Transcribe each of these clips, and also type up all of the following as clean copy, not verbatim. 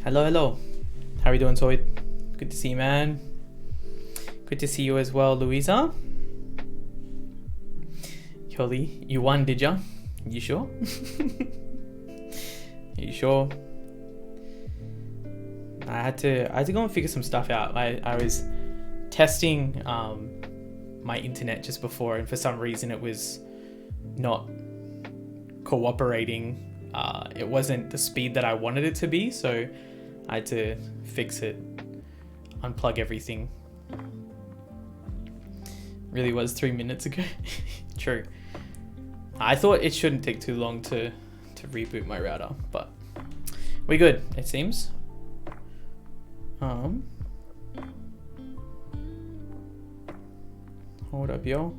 Hello. How are you doing, Toy? Good to see you, man. Good to see you as well, Louisa. Yoli, you won, did ya? You sure? You sure? I had to go and figure some stuff out. I was testing my internet just before, and for some reason it was not cooperating. It wasn't the speed that I wanted it to be, so I had to fix it, unplug everything. Really was 3 minutes ago. True. I thought it shouldn't take too long to reboot my router, but we're good, it seems. Hold up, yo.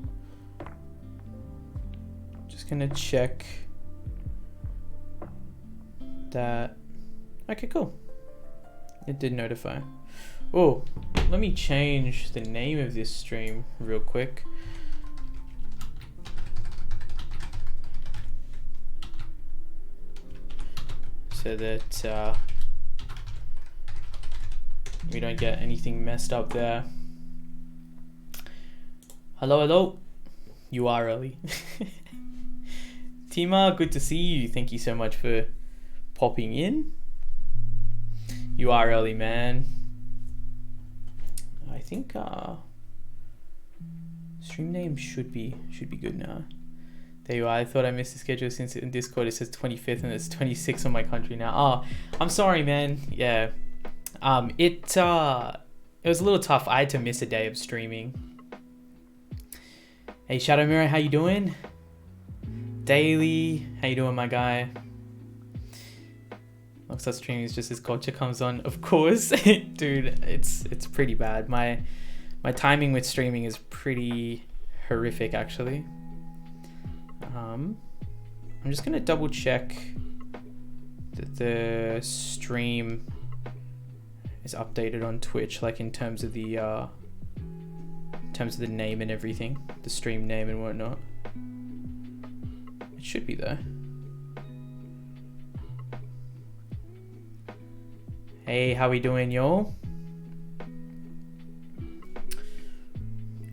Just gonna check that. Okay, cool. It did notify. Oh, let me change the name of this stream real quick. So that we don't get anything messed up there. Hello. You are early. Tima, good to see you. Thank you so much for popping in. You are early, man. I think stream name should be good now. There you are. I thought I missed the schedule since in Discord it says 25th and it's 26th on my country now. Oh, I'm sorry, man. Yeah. It was a little tough. I had to miss a day of streaming. Hey, Shadow Mirror, how you doing? Daily, how you doing, my guy? Lockstar streaming is just as culture comes on, of course. Dude, it's pretty bad. My timing with streaming is pretty horrific, actually. I'm just gonna double check that the stream is updated on Twitch, like in terms of the name and everything, the stream name and whatnot. It should be there. Hey, how we doing, y'all?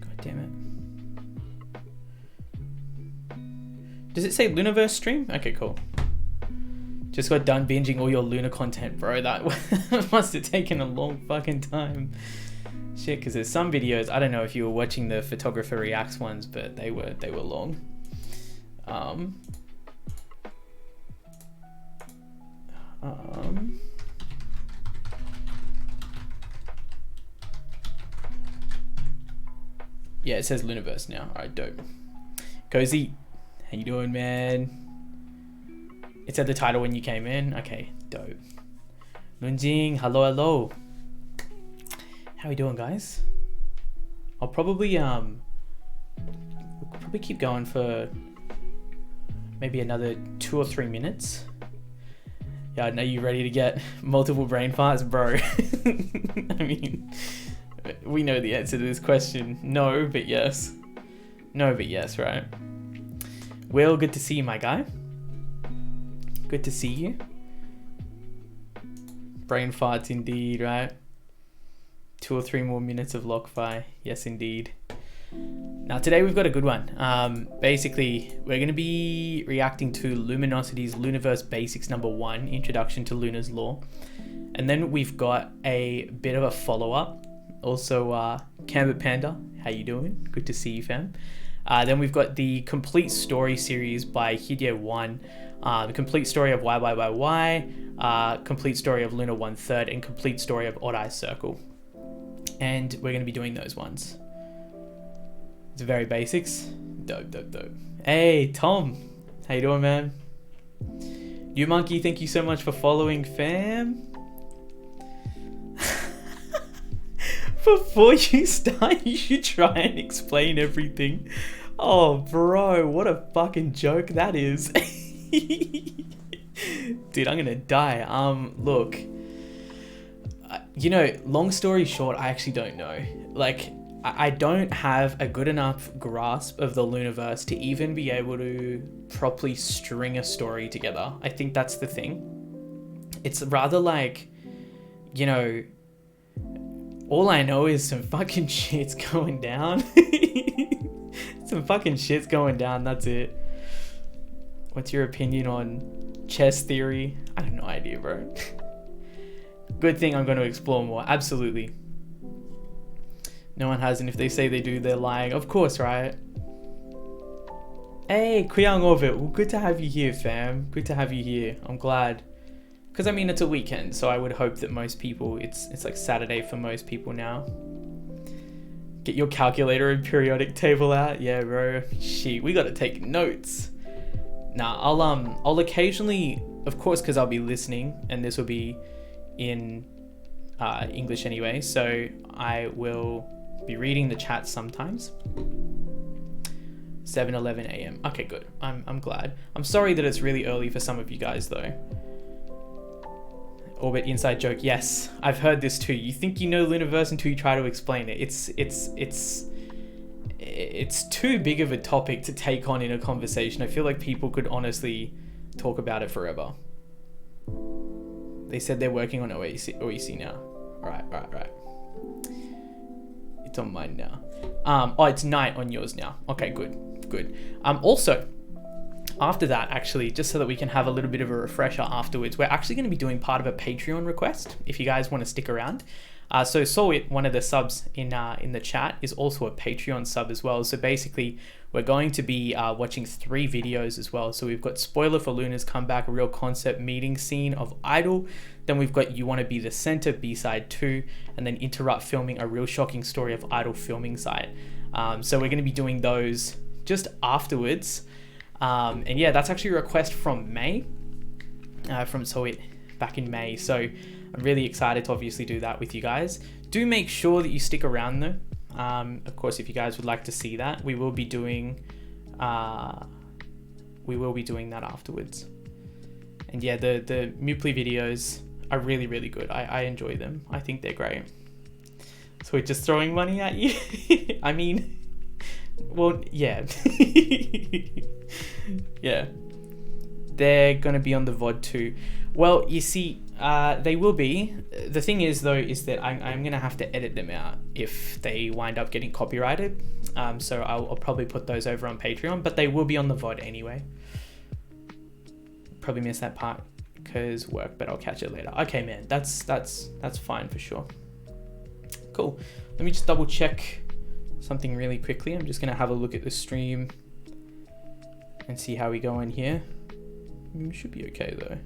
God damn it. Does it say LOONAVERSE stream? Okay, cool. Just got done binging all your Luna content, bro. That must have taken a long fucking time. Shit, because there's some videos, I don't know if you were watching the photographer reacts ones, but they were long. Yeah, it says LOONAVERSE now. Alright, dope. Cozy, how you doing, man? It said the title when you came in. Okay, dope. Lunjing, hello. How we doing, guys? I'll probably we'll probably keep going for maybe another 2 or 3 minutes. Yeah, I know you ready to get multiple brain farts, bro. I mean, we know the answer to this question. No, but yes. No, but yes, right? Will, good to see you, my guy. Good to see you. Brain farts indeed, right? 2 or 3 more minutes of lock-fi. Yes, indeed. Now, today we've got a good one. Basically, we're going to be reacting to Luminosity's LOONAVERSE Basics #1, Introduction to Luna's Lore. And then we've got a bit of a follow-up. Also, Cambit Panda, how you doing? Good to see you, fam. Then we've got the complete story series by Hidye1, the complete story of YYYY, complete story of Luna 1/3, and complete story of Odd Eye Circle. And we're going to be doing those ones. It's very basics. Dope. Hey, Tom. How you doing, man? You Monkey, thank you so much for following, fam. Before you start, you should try and explain everything. Oh, bro, what a fucking joke that is. Dude, I'm gonna die. Look, you know, long story short, I actually don't know. Like, I don't have a good enough grasp of the Loonaverse to even be able to properly string a story together. I think that's the thing. It's rather like, you know, all I know is some fucking shit's going down. Some fucking shit's going down, that's it. What's your opinion on chess theory? I have no idea, bro. Good thing I'm going to explore more, absolutely. No one has, and if they say they do, they're lying. Of course, right? Hey, Kuyang Orbit. Well, good to have you here, fam. Good to have you here. I'm glad. Because, I mean, it's a weekend, so I would hope that most people... It's like Saturday for most people now. Get your calculator and periodic table out. Yeah, bro. Shit, we gotta take notes. Nah, I'll occasionally... Of course, because I'll be listening, and this will be in English anyway, so I will... be reading the chat sometimes. 7:11 a.m. Okay, good. I'm glad. I'm sorry that it's really early for some of you guys though. Orbit inside joke. Yes, I've heard this too. You think you know Loonaverse until you try to explain it. It's too big of a topic to take on in a conversation. I feel like people could honestly talk about it forever. They said they're working on OEC now. Right. It's on mine now. Oh, it's night on yours now. Okay, good. Also, after that, actually, just so that we can have a little bit of a refresher afterwards, we're actually going to be doing part of a Patreon request, if you guys want to stick around. So Sowit, one of the subs in the chat, is also a Patreon sub as well. So basically, we're going to be watching 3 videos as well. So we've got spoiler for Loona's comeback, a real concept meeting scene of Idol. Then we've got You Want to Be the Center, B-side 2, and then Interrupt filming a real shocking story of Idol filming site. So we're going to be doing those just afterwards. And yeah, that's actually a request from May, from Sowit back in May. So I'm really excited to obviously do that with you guys. Do make sure that you stick around though. Of course, if you guys would like to see that, we will be doing that afterwards. And yeah, the Mupli videos are really, really good. I enjoy them. I think they're great. So we're just throwing money at you. I mean, well, yeah. Yeah. They're gonna be on the VOD too. Well, you see, they will be. The thing is though, is that I'm gonna have to edit them out if they wind up getting copyrighted. So I'll probably put those over on Patreon, but they will be on the VOD anyway. Probably missed that part because work, but I'll catch it later. Okay, man, that's fine for sure. Cool. Let me just double check something really quickly. I'm just gonna have a look at the stream and see how we go in here. We should be okay though.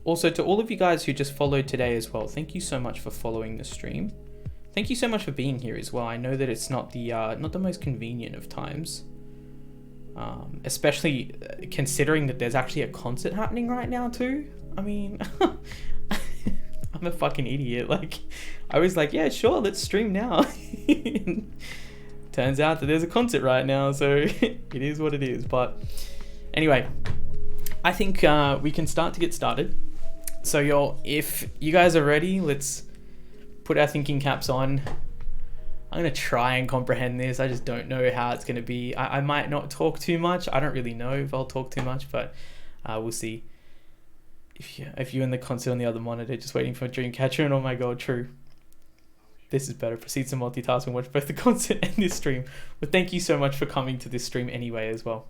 Also, to all of you guys who just followed today as well, thank you so much for following the stream. Thank you so much for being here as well. I know that it's not the most convenient of times, especially considering that there's actually a concert happening right now too. I mean, I'm a fucking idiot. Like, I was like, yeah, sure, let's stream now. Turns out that there's a concert right now, so it is what it is. But anyway, I think we can start to get started. So y'all, if you guys are ready, let's put our thinking caps on. I'm gonna try and comprehend this. I just don't know how it's gonna be. I might not talk too much. I don't really know if I'll talk too much, but we'll see. If you're in the concert on the other monitor, just waiting for Dreamcatcher, and oh my god, true. This is better. Proceed to multitask and watch both the concert and this stream. But thank you so much for coming to this stream anyway as well.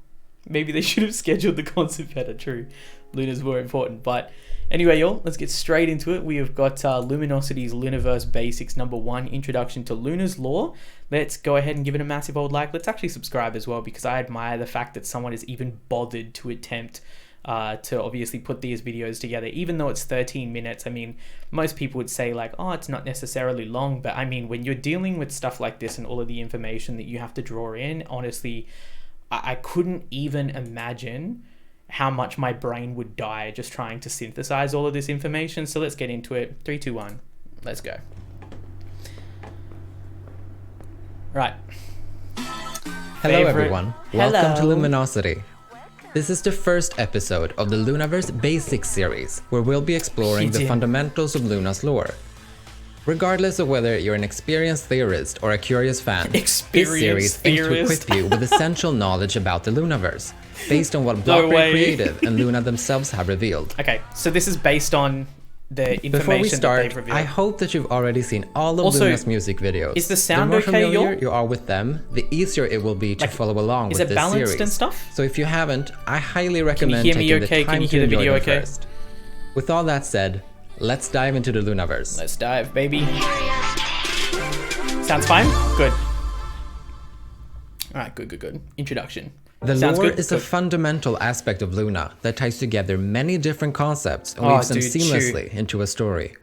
Maybe they should have scheduled the concert better, true. Luna's more important. But anyway, y'all, let's get straight into it. We have got Luminosity's Loonaverse Basics #1, Introduction to Luna's Lore. Let's go ahead and give it a massive old like. Let's actually subscribe as well, because I admire the fact that someone has even bothered to attempt to obviously put these videos together, even though it's 13 minutes. I mean, most people would say like, oh, it's not necessarily long, but I mean, when you're dealing with stuff like this and all of the information that you have to draw in, honestly, I couldn't even imagine how much my brain would die just trying to synthesize all of this information. So let's get into it. 3, 2, 1, let's go. Right. Hello everyone, welcome to Luminosity. This is the first episode of the Loonaverse Basics series, where we'll be exploring the fundamentals of Luna's lore. Regardless of whether you're an experienced theorist or a curious fan, this Experienced series aims to theorist. equip you with essential knowledge about the Loonaverse, based on what Blockberry Creative and Loona themselves have revealed. Okay, so this is based on the information Before we that start, they've revealed. I hope that you've already seen all of Also, Loona's music videos. is the sound the more okay, familiar y'all? you are with them, the easier it will be to follow along is with it this balanced series. and stuff? So if you haven't, I highly recommend hear me taking okay? the time Can you to hear the enjoy video them okay? first. With all that said, let's dive into the Loonaverse. Let's dive, baby. Sounds fine? Good. Alright, good. Introduction. The Sounds lore good, is a fundamental aspect of Loona that ties together many different concepts and Oh, weaves them dude, seamlessly into a story.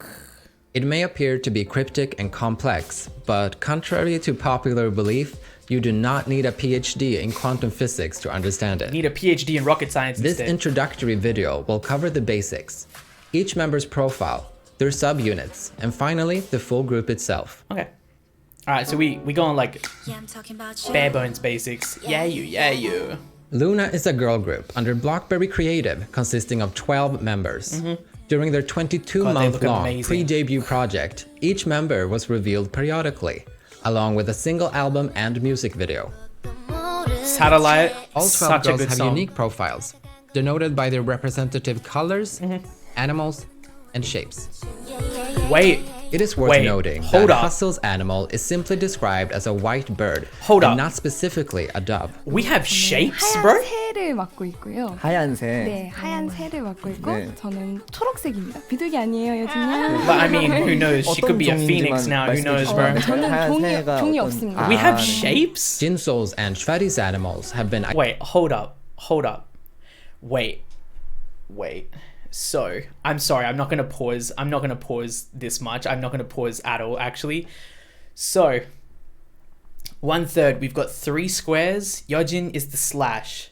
It may appear to be cryptic and complex, but contrary to popular belief, you do not need a PhD in quantum physics to understand it. Need a PhD in rocket science This instead. introductory video will cover the basics, each member's profile, their subunits, and finally, the full group itself. Okay. Alright, so we go on like Yeah, I'm talking about you. bare bones basics. Yeah, you. Loona is a girl group under Blockberry Creative consisting of 12 members. During their 22-month-long amazing. pre-debut project, each member was revealed periodically, along with a single album and music video. Satellite. All 12 Such a girls good have song. unique profiles, denoted by their representative colors, animals, and shapes. Wait. It is worth Wait, noting hold that up. Hustle's animal is simply described as a white bird, Hold and up. not specifically a dove. We have shapes, bro? 하얀 새를 맡고 있고요. 하얀색. 네, 하얀 새를 맡고 있고 네. 저는 초록색입니다. 비둘기 아니에요, 여진아? But I mean, who knows? She could be a 어떤 phoenix 종인지만 now. Who knows, 말씀해 bro? 주시면 저는 하얀 새가 종이 어떤- 없습니다. We have 네. shapes? Jinsoul's and Shvadi's animals have been Wait, hold up. Wait. So, I'm sorry, I'm not gonna pause this much. I'm not gonna pause at all, actually. So, 1/3, we've got 3 squares. Yojin is the slash.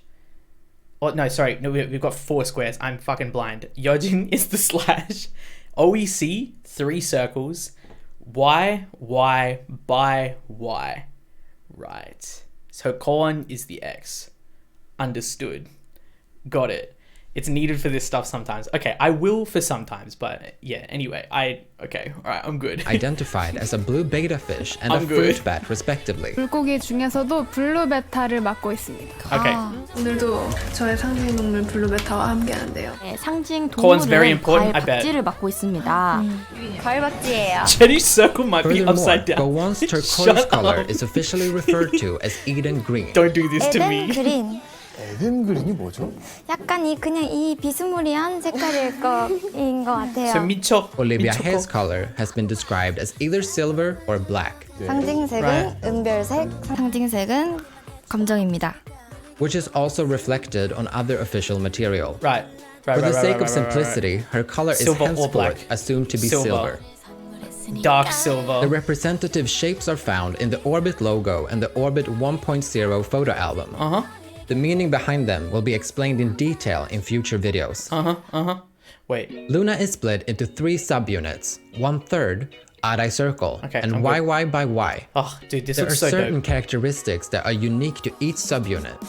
Oh, no, sorry. No, we've got 4 squares. I'm fucking blind. Yojin is the slash. OEC, 3 circles. Y, by Y. Right. So, colon is the X. Understood. Got it. It's needed for this stuff sometimes. Okay, I will for sometimes, but yeah, anyway, okay, alright, I'm good. identified as a blue beta fish and a I'm good. fruit bat, respectively. 물고기 중에서도 블루베타를 맡고 있습니다. Okay. 오늘도 저의 상징 동물 블루베타와 함께하는데요. 네, 상징 Corn's very 동물은 important, 과일 I bet. 박쥐를 맡고 있습니다. 과일 박쥐예요. Jenny's circle might be Furthermore, upside down. Gowon's Shut turquoise color up. is officially referred to as Eden Green. Don't do this to 에덴 me. 그린. 에덴 그린이 뭐죠? 약간 그냥 이 비스무리한 색깔일 거인 것 같아요. So 미쳐. Olivia Hye's color has been described as either silver or black, 상징색은 Right. 은별색, 상징색은 검정입니다. which is also reflected on other official material. Right. For the sake of Right. simplicity, her color Silver or is henceforth black? assumed to be Silver. silver. Dark The silver. representative shapes are found in the Orbit logo and the Orbit 1.0 photo album. The meaning behind them will be explained in detail in future videos. Wait. Loona is split into 3 subunits, 1/3 odd-eye circle, Okay, and I'm good. YY by Y. Oh, dude, this There are looks so certain dope. characteristics that are unique to each subunit.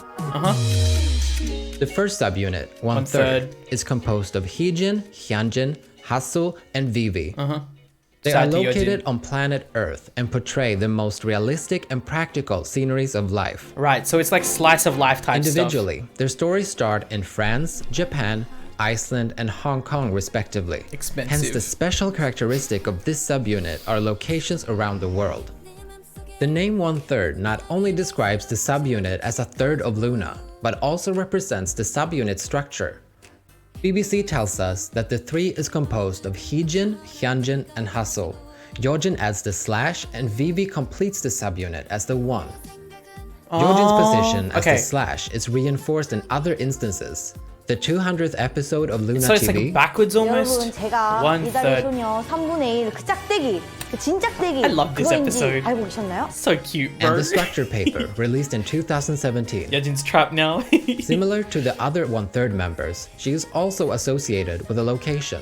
The first subunit, 1/3, is composed of Hijin, Hyunjin, Hasul, and Vivi. They are Sati located Yojin. on planet Earth and portray the most realistic and practical sceneries of life. Right, so it's like slice of life type Individually, their stories start in France, Japan, Iceland, and Hong Kong, respectively. Expensive. Hence, the special characteristic of this subunit are locations around the world. The name 1/3 not only describes the subunit as a third of Loona, but also represents the subunit structure. BBC tells us that the 3 is composed of Hijin, Hyunjin, and Hasul. Yojin adds the slash, and Vivi completes the subunit as the 1. Yojin's position as okay. the slash is reinforced in other instances. The 200th episode of Loona So it's TV. like backwards 여러분 almost. 제가 1/3. 이달의소녀 3분의 1 그 짝대기 그 진짝대기 I love this 그거인지 episode. 알고 계셨나요? So cute, and bro. the structure paper released in 2017. Yojin's trapped now. Similar to the other 1/3 members, she is also associated with a location,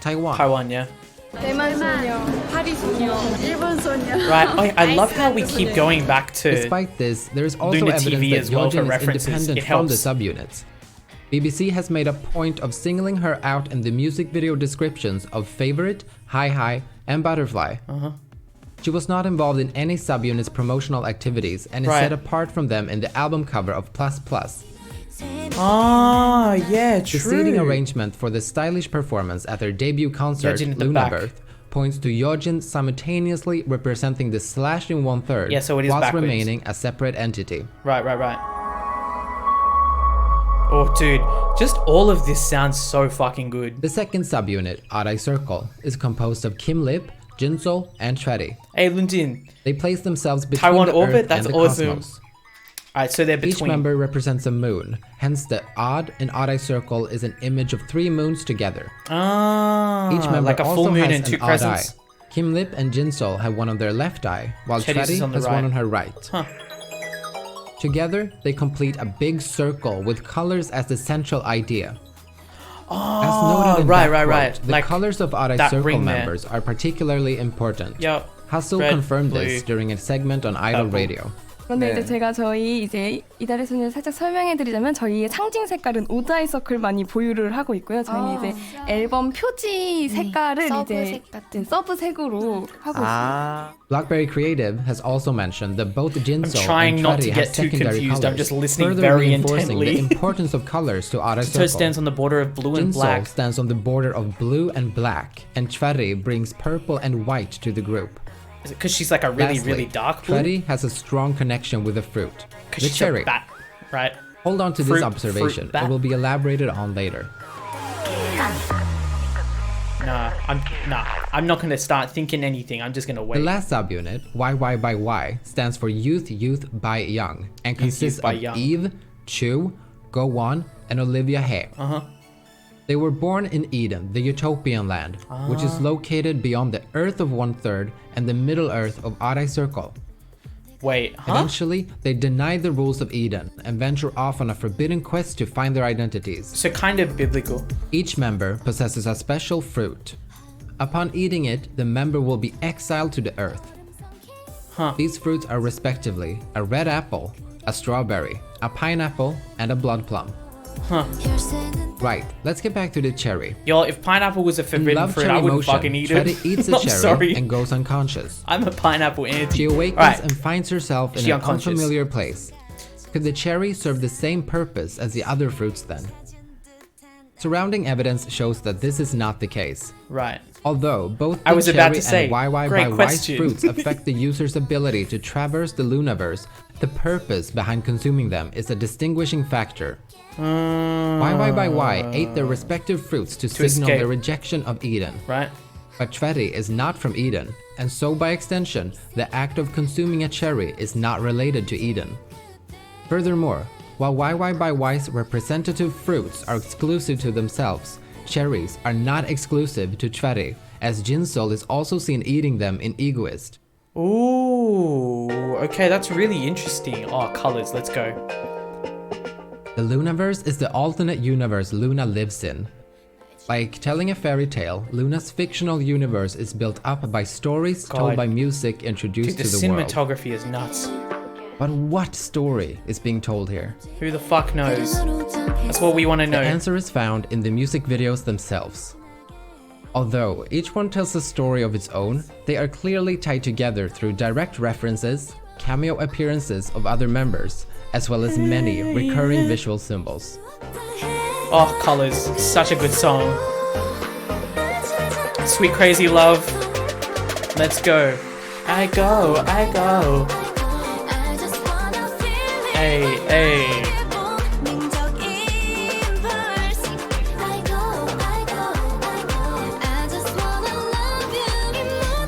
Taiwan. Taiwan, yeah. 대만 소녀, 파리 소녀, 일본 소녀. Right. I love how we keep going back to. Despite this, there is also Loona evidence TV that as well for Yojin is references. independent It from the helps. subunits. BBC has made a point of singling her out in the music video descriptions of Favorite, Hi Hi, and Butterfly. She was not involved in any subunit's promotional activities and is set apart from them in the album cover of Plus Plus. Ah, yeah, true. The seating arrangement for the stylish performance at their debut concert, LOONAVERSE, points to Yeojin simultaneously representing the slash in 1/3 so it is whilst backwards. remaining a separate entity. Right. Oh, dude, just all of this sounds so fucking good. The second subunit, Arai Circle, is composed of Kim Lip, Jinsol, and Chweri. Hey, Lunjin. They place themselves between Taiwan the orbit? Earth That's and the awesome. cosmos. Alright, so they're between. Each member represents a moon, hence the odd in Arai Circle is an image of 3 moons together. Ah, Each member like a also full moon has and 2 an odd eye. crescents. Kim Lip and Jinsol have one on their left eye, while Chweri's is Chweri on the has right. one on her right. Huh. Together, they complete a big circle with colors as the central idea. As noted in that quote, the like colors of Arai that Circle ring there. members are particularly important. Yep. Hassel Red, confirmed blue, this during a segment on Idol purple. Radio. 그런데 이제 제가 저희 이제 이달의 소녀를 살짝 설명해드리자면 저희의 상징 색깔은 오드아이 서클 많이 보유를 하고 있고요. 저희는 이제 앨범 표지 색깔을 이제 서브색으로 하고 있습니다. Blackberry Creative has also mentioned that both Jinsol trying and not to Chweri get have too secondary confused. I'm colors, just listening further very reinforcing intently. the importance of colors to Arai So Circle. it stands on the border of blue and Jinsol black. stands on the border of blue and black, and Chweri brings purple and white to the group. Is it because she's like a really, Lastly, really dark blue? Chweri has a strong connection with the fruit, Because the she's cherry. a bat, right? Hold on to Fruit- this observation. fruit bat. It will be elaborated on later. I'm not gonna start thinking anything. I'm just gonna wait. The last subunit, YY by Y, stands for Youth by Young and consists by of Young. Yves, Chuu, Go-won, and Olivia Hye. They were born in Eden, the utopian land, which is located beyond the Earth of 1/3 and the Middle Earth of Arai Circle. Wait, huh? Eventually, they deny the rules of Eden and venture off on a forbidden quest to find their identities. So kind of biblical. Each member possesses a special fruit. Upon eating it, the member will be exiled to the earth. These fruits are respectively a red apple, a strawberry, a pineapple, and a blood plum. Right, let's get back to the cherry. Y'all, if pineapple was a In forbidden Love fruit, Cherry I wouldn't Motion, fucking eat Chweri it. eats a I'm cherry sorry. and goes unconscious. I'm a pineapple auntie. She awakens Right. and finds herself in She an unconscious. unfamiliar place. Could the cherry serve the same purpose as the other fruits then? Surrounding evidence shows that this is not the case. Right. Although both I the was cherry about to say, and YY great by Y's question. fruits affect the user's ability to traverse the Loonaverse, the purpose behind consuming them is a distinguishing factor. YY by Y ate their respective fruits to signal escape. their rejection of Eden. Right. But Chweri is not from Eden, and so by extension, the act of consuming a cherry is not related to Eden. Furthermore, while YY by Y's representative fruits are exclusive to themselves, cherries are not exclusive to Chweri, as Jinsol is also seen eating them in Egoist. Ooh, okay, that's really interesting. Oh, colors, let's go. The Loonaverse is the alternate universe Loona lives in. Like telling a fairy tale, Loona's fictional universe is built up by stories told God. by music introduced Dude, the to the world. cinematography is nuts. But what story is being told here? Who the fuck knows? That's what we want to The know. answer is found in the music videos themselves. Although each one tells a story of its own, they are clearly tied together through direct references, cameo appearances of other members, as well as many recurring visual symbols. Oh, colors, such a good song. Sweet Crazy Love. Let's go. I go. Hey, hey.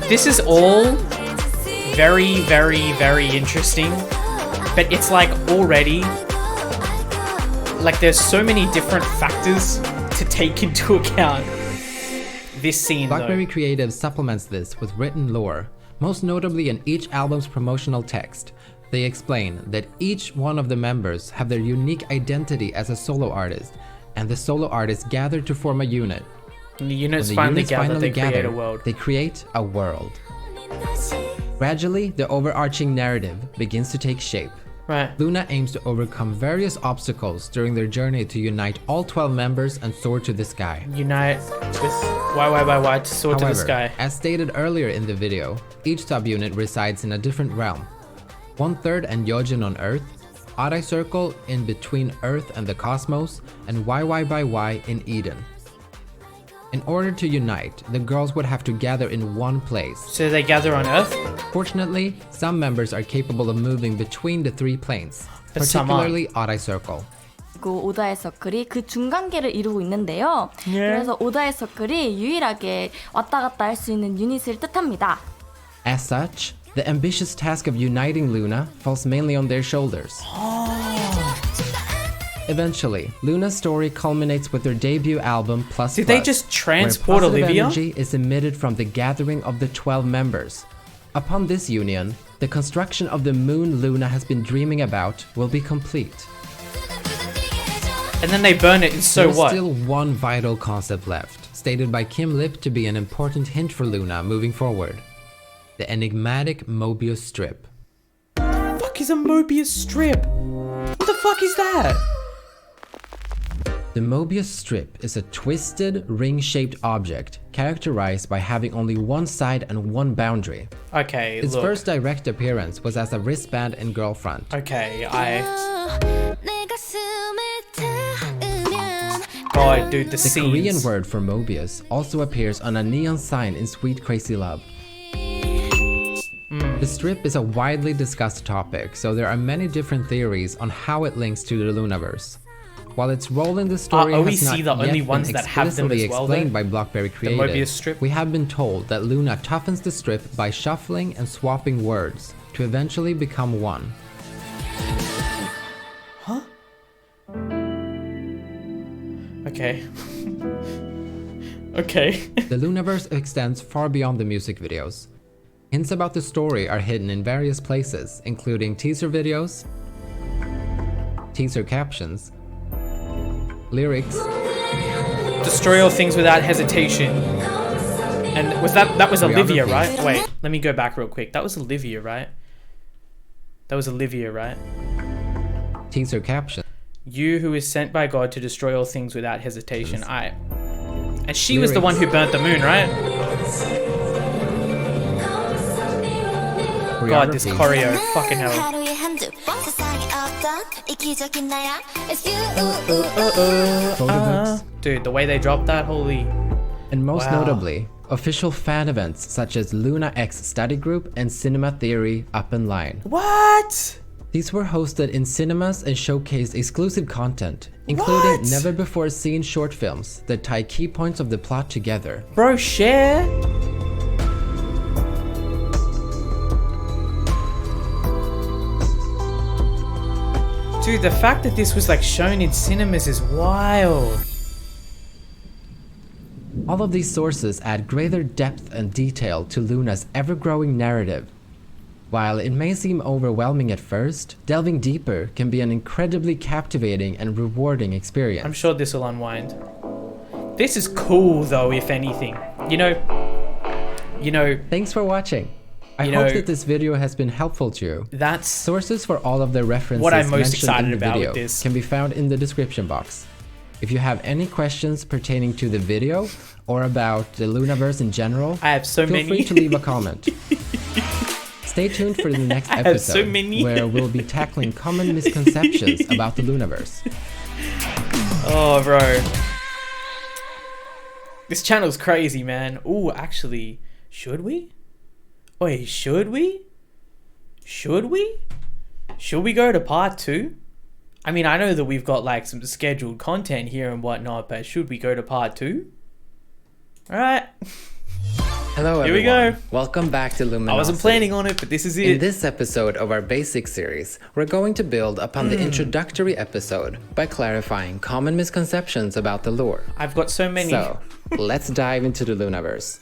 This is all very, very, very interesting, but it's like already, like there's so many different factors to take into account. This scene Blackberry though. Creative supplements this with written lore, most notably in each album's promotional text. They explain that each one of the members have their unique identity as a solo artist, and the solo artists gather to form a unit. And the units When the finally units gather, finally they create gather, a world. they create a world. Gradually, the overarching narrative begins to take shape. Right. Loona aims to overcome various obstacles during their journey to unite all 12 members and soar to the sky. Unite with YYYY to soar to the However, sky. as stated earlier in the video, each subunit resides in a different realm. 1/3 and Yojin on Earth, Arai Circle in between Earth and the cosmos, and YYY in Eden. In order to unite, the girls would have to gather in one place. So they gather on Earth? Fortunately, some members are capable of moving between the three planes, But some particularly Arai Circle. 그리고 오다의 서클이 그 중간계를 이루고 있는데요. 그래서 오다의 서클이 유일하게 왔다 갔다 할 수 있는 유닛을 뜻합니다. As such, the ambitious task of uniting Loona falls mainly on their shoulders. Eventually, Loona's story culminates with their debut album Plus Did Plus, they just where transport positive Olivia? energy is emitted from the gathering of the 12 members. Upon this union, the construction of the moon Loona has been dreaming about will be complete. And then they burn it, and so There is what? still one vital concept left, stated by Kim Lip to be an important hint for Loona moving forward. The enigmatic Mobius strip. What the fuck is a Mobius strip? What the fuck is that? The Mobius strip is a twisted, ring-shaped object characterized by having only one side and one boundary. Okay, Its look. first direct appearance was as a wristband in Girlfriend. Okay, God, dude, the The scenes. Korean word for Mobius also appears on a neon sign in Sweet Crazy Love. The strip is a widely discussed topic, so there are many different theories on how it links to the Loonaverse. While its role in the story Are has OEC not the only yet ones been that have them explicitly as well, explained though? by Blockberry Mobius Creative, strip? we have been told that Loona toughens the strip by shuffling and swapping words to eventually become one. Okay. Okay. The Loonaverse extends far beyond the music videos. Hints about the story are hidden in various places, including teaser videos, teaser captions, lyrics, Destroy all things without hesitation. And was that was Olivia, Choreography. right? Wait, let me go back real quick. That was Olivia, right? That was Olivia, right? teaser captions, You who is sent by God to destroy all things without hesitation. And she was the one who burnt the moon, right? God, this choreo, fucking hell. photo books, Dude, the way they dropped that, holy. and most Wow. notably, official fan events such as Luna X Study Group and Cinema Theory Up in Line. What? These were hosted in cinemas and showcased exclusive content, including What? never-before-seen short films that tie key points of the plot together. Bro, share. Dude, the fact that this was like shown in cinemas is wild. All of these sources add greater depth and detail to Luna's ever-growing narrative. While it may seem overwhelming at first, delving deeper can be an incredibly captivating and rewarding experience. I'm sure this will unwind. This is cool though, if anything. You know, Thanks for watching. I You hope know- that this video has been helpful to you. that's Sources for all of the references What I'm most mentioned excited in the about with video this. can be found in the description box. If you have any questions pertaining to the video or about the Loonaverse in general, I have so feel many. free to leave a comment. Stay tuned for the next I have so episode many. where we'll be tackling common misconceptions about the Loonaverse. Oh, bro. This channel's crazy, man. Ooh, actually, should we? Wait, should we? Should we? Should we go to part 2? I mean, I know that we've got like some scheduled content here and whatnot, but should we go to part 2? Alright. Hello everyone. Here we go. Welcome back to Loominosity. I wasn't planning on it, but this is In it. this episode of our basic series, we're going to build upon the introductory episode by clarifying common misconceptions about the lore. I've got so many. So, let's dive into the Loonaverse.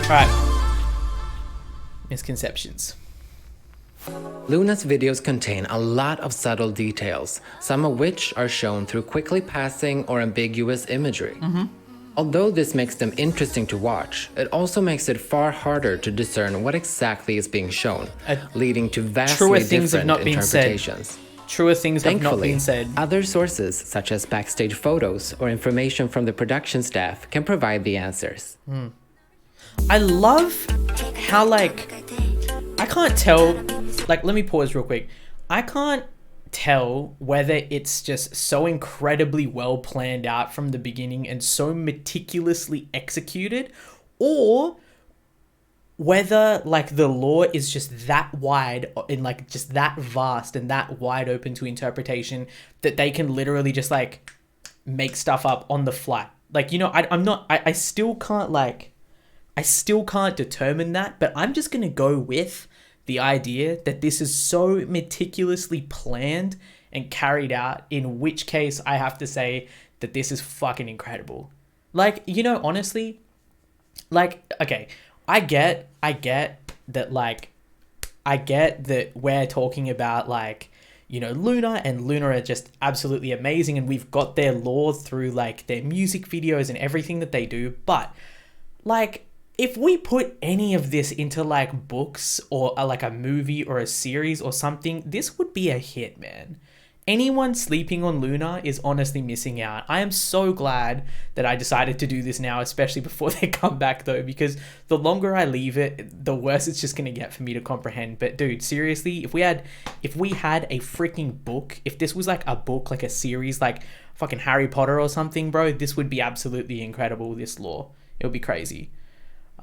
Alright. Misconceptions. Loona's videos contain a lot of subtle details, some of which are shown through quickly passing or ambiguous imagery. Although this makes them interesting to watch, it also makes it far harder to discern what exactly is being shown, leading to vastly different interpretations. Truer things have not been said. Other sources, such as backstage photos or information from the production staff, can provide the answers. I love how, like, I can't tell, like, let me pause real quick. I can't tell whether it's just so incredibly well planned out from the beginning and so meticulously executed, or whether like the lore is just that wide and like just that vast and that wide open to interpretation that they can literally just like make stuff up on the fly. Like, you know, I still can't determine that, but I'm just gonna go with the idea that this is so meticulously planned and carried out, in which case I have to say that this is fucking incredible. Like, you know, honestly, like, okay, I get that, like, I get that we're talking about, like, you know, LOONA, and LOONA are just absolutely amazing, and we've got their lore through, like, their music videos and everything that they do, but, like, if we put any of this into like books or like a movie or a series or something, this would be a hit, man. Anyone sleeping on LOONA is honestly missing out. I am so glad that I decided to do this now, especially before they come back though, because the longer I leave it, the worse it's just going to get for me to comprehend. But dude, seriously, if we had a freaking book, if this was like a book, like a series, like fucking Harry Potter or something, bro, this would be absolutely incredible, this lore. It would be crazy.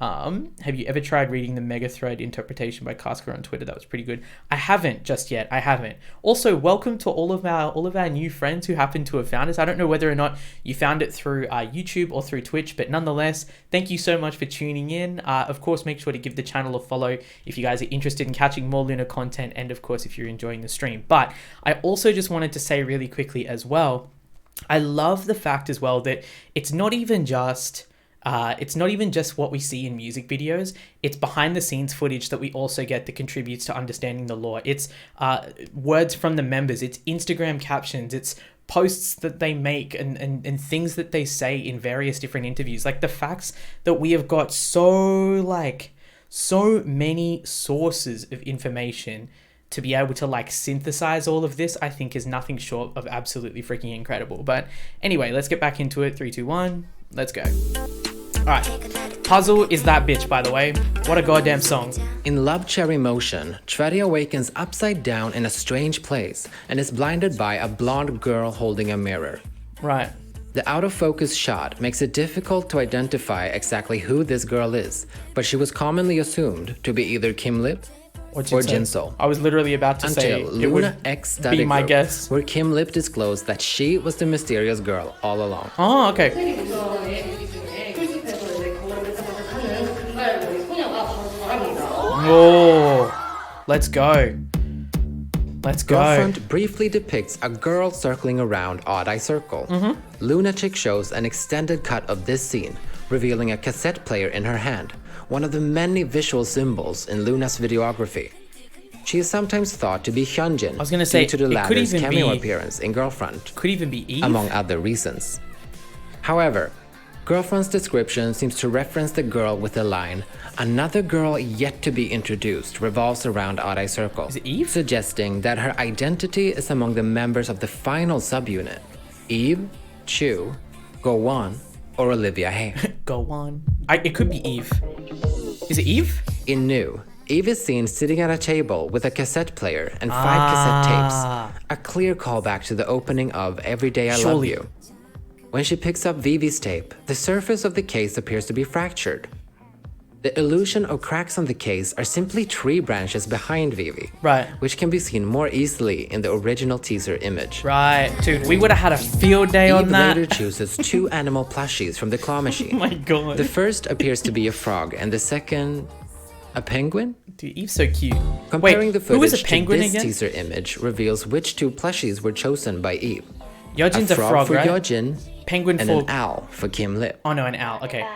Have you ever tried reading the Mega Thread interpretation by Kasker on Twitter? That was pretty good. I haven't just yet. I haven't. Also, welcome to all of our new friends who happen to have found us. I don't know whether or not you found it through YouTube or through Twitch, but nonetheless, thank you so much for tuning in. Of course, make sure to give the channel a follow if you guys are interested in catching more LOONA content, and of course, if you're enjoying the stream. But I also just wanted to say really quickly as well, I love the fact as well that it's not even just what we see in music videos. It's behind the scenes footage that we also get that contributes to understanding the lore. It's words from the members. It's Instagram captions. It's posts that they make and things that they say in various different interviews. Like the facts that we have got so many sources of information to be able to like synthesize all of this, I think is nothing short of absolutely freaking incredible. But anyway, let's get back into it. 3, 2, 1, let's go. Alright, Puzzle is that bitch, by the way. What a goddamn song. In Love Cherry Motion, Shreddy awakens upside down in a strange place and is blinded by a blonde girl holding a mirror. Right. The out-of-focus shot makes it difficult to identify exactly who this girl is, but she was commonly assumed to be either Kim Lip or Jinsol. I was literally about to say until it would LOONA study be my group, guess. where Kim Lip disclosed that she was the mysterious girl all along. Oh, okay. Oh, let's go. Let's go. Girlfriend briefly depicts a girl circling around Odd Eye Circle. Lunatic shows an extended cut of this scene, revealing a cassette player in her hand, one of the many visual symbols in LOONA's videography. She is sometimes thought to be Hyunjin due to the latter's cameo appearance in Girlfriend, could even be Yves, among other reasons. However, Girlfriend's description seems to reference the girl with the line, "Another girl yet to be introduced revolves around Odd Eye Circle," is it Yves? suggesting that her identity is among the members of the final subunit, Yves, Chuu, Go1, or Olivia Hye. Go on. It could be Yves. Is it Yves? In New, Yves is seen sitting at a table with a cassette player and 5 cassette tapes, a clear callback to the opening of Every Day I Love You. When she picks up Vivi's tape, the surface of the case appears to be fractured. The illusion of cracks on the case are simply tree branches behind Vivi, right, which can be seen more easily in the original teaser image. Right, dude, we would have had a field day on that. Eve later chooses 2 animal plushies from the claw machine. Oh my god. The first appears to be a frog, and the second, a penguin? Dude, Eve's so cute. Comparing Wait, the who was a footage penguin to this again? teaser image reveals which 2 plushies were chosen by Eve. Yojin's a frog for right? Yojin, Penguin and for... an owl for Kim Lip. Oh no, an owl, okay.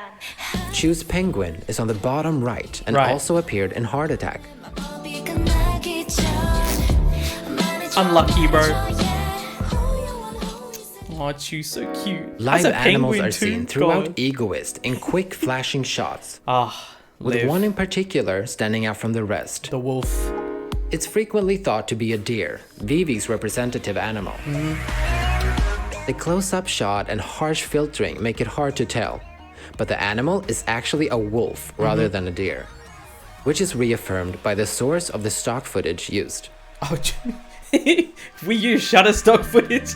Chuu's penguin is on the bottom right and also appeared in Heart Attack. Unlucky, bro. Oh, Chuu, so cute. Live Has a animals penguin are too? seen throughout God. Egoist in quick flashing shots, with Liv, one in particular standing out from the rest. the wolf. It's frequently thought to be a deer, Vivi's representative animal. The close-up shot and harsh filtering make it hard to tell, but the animal is actually a wolf rather than a deer, which is reaffirmed by the source of the stock footage used. Oh, we use Shutterstock footage.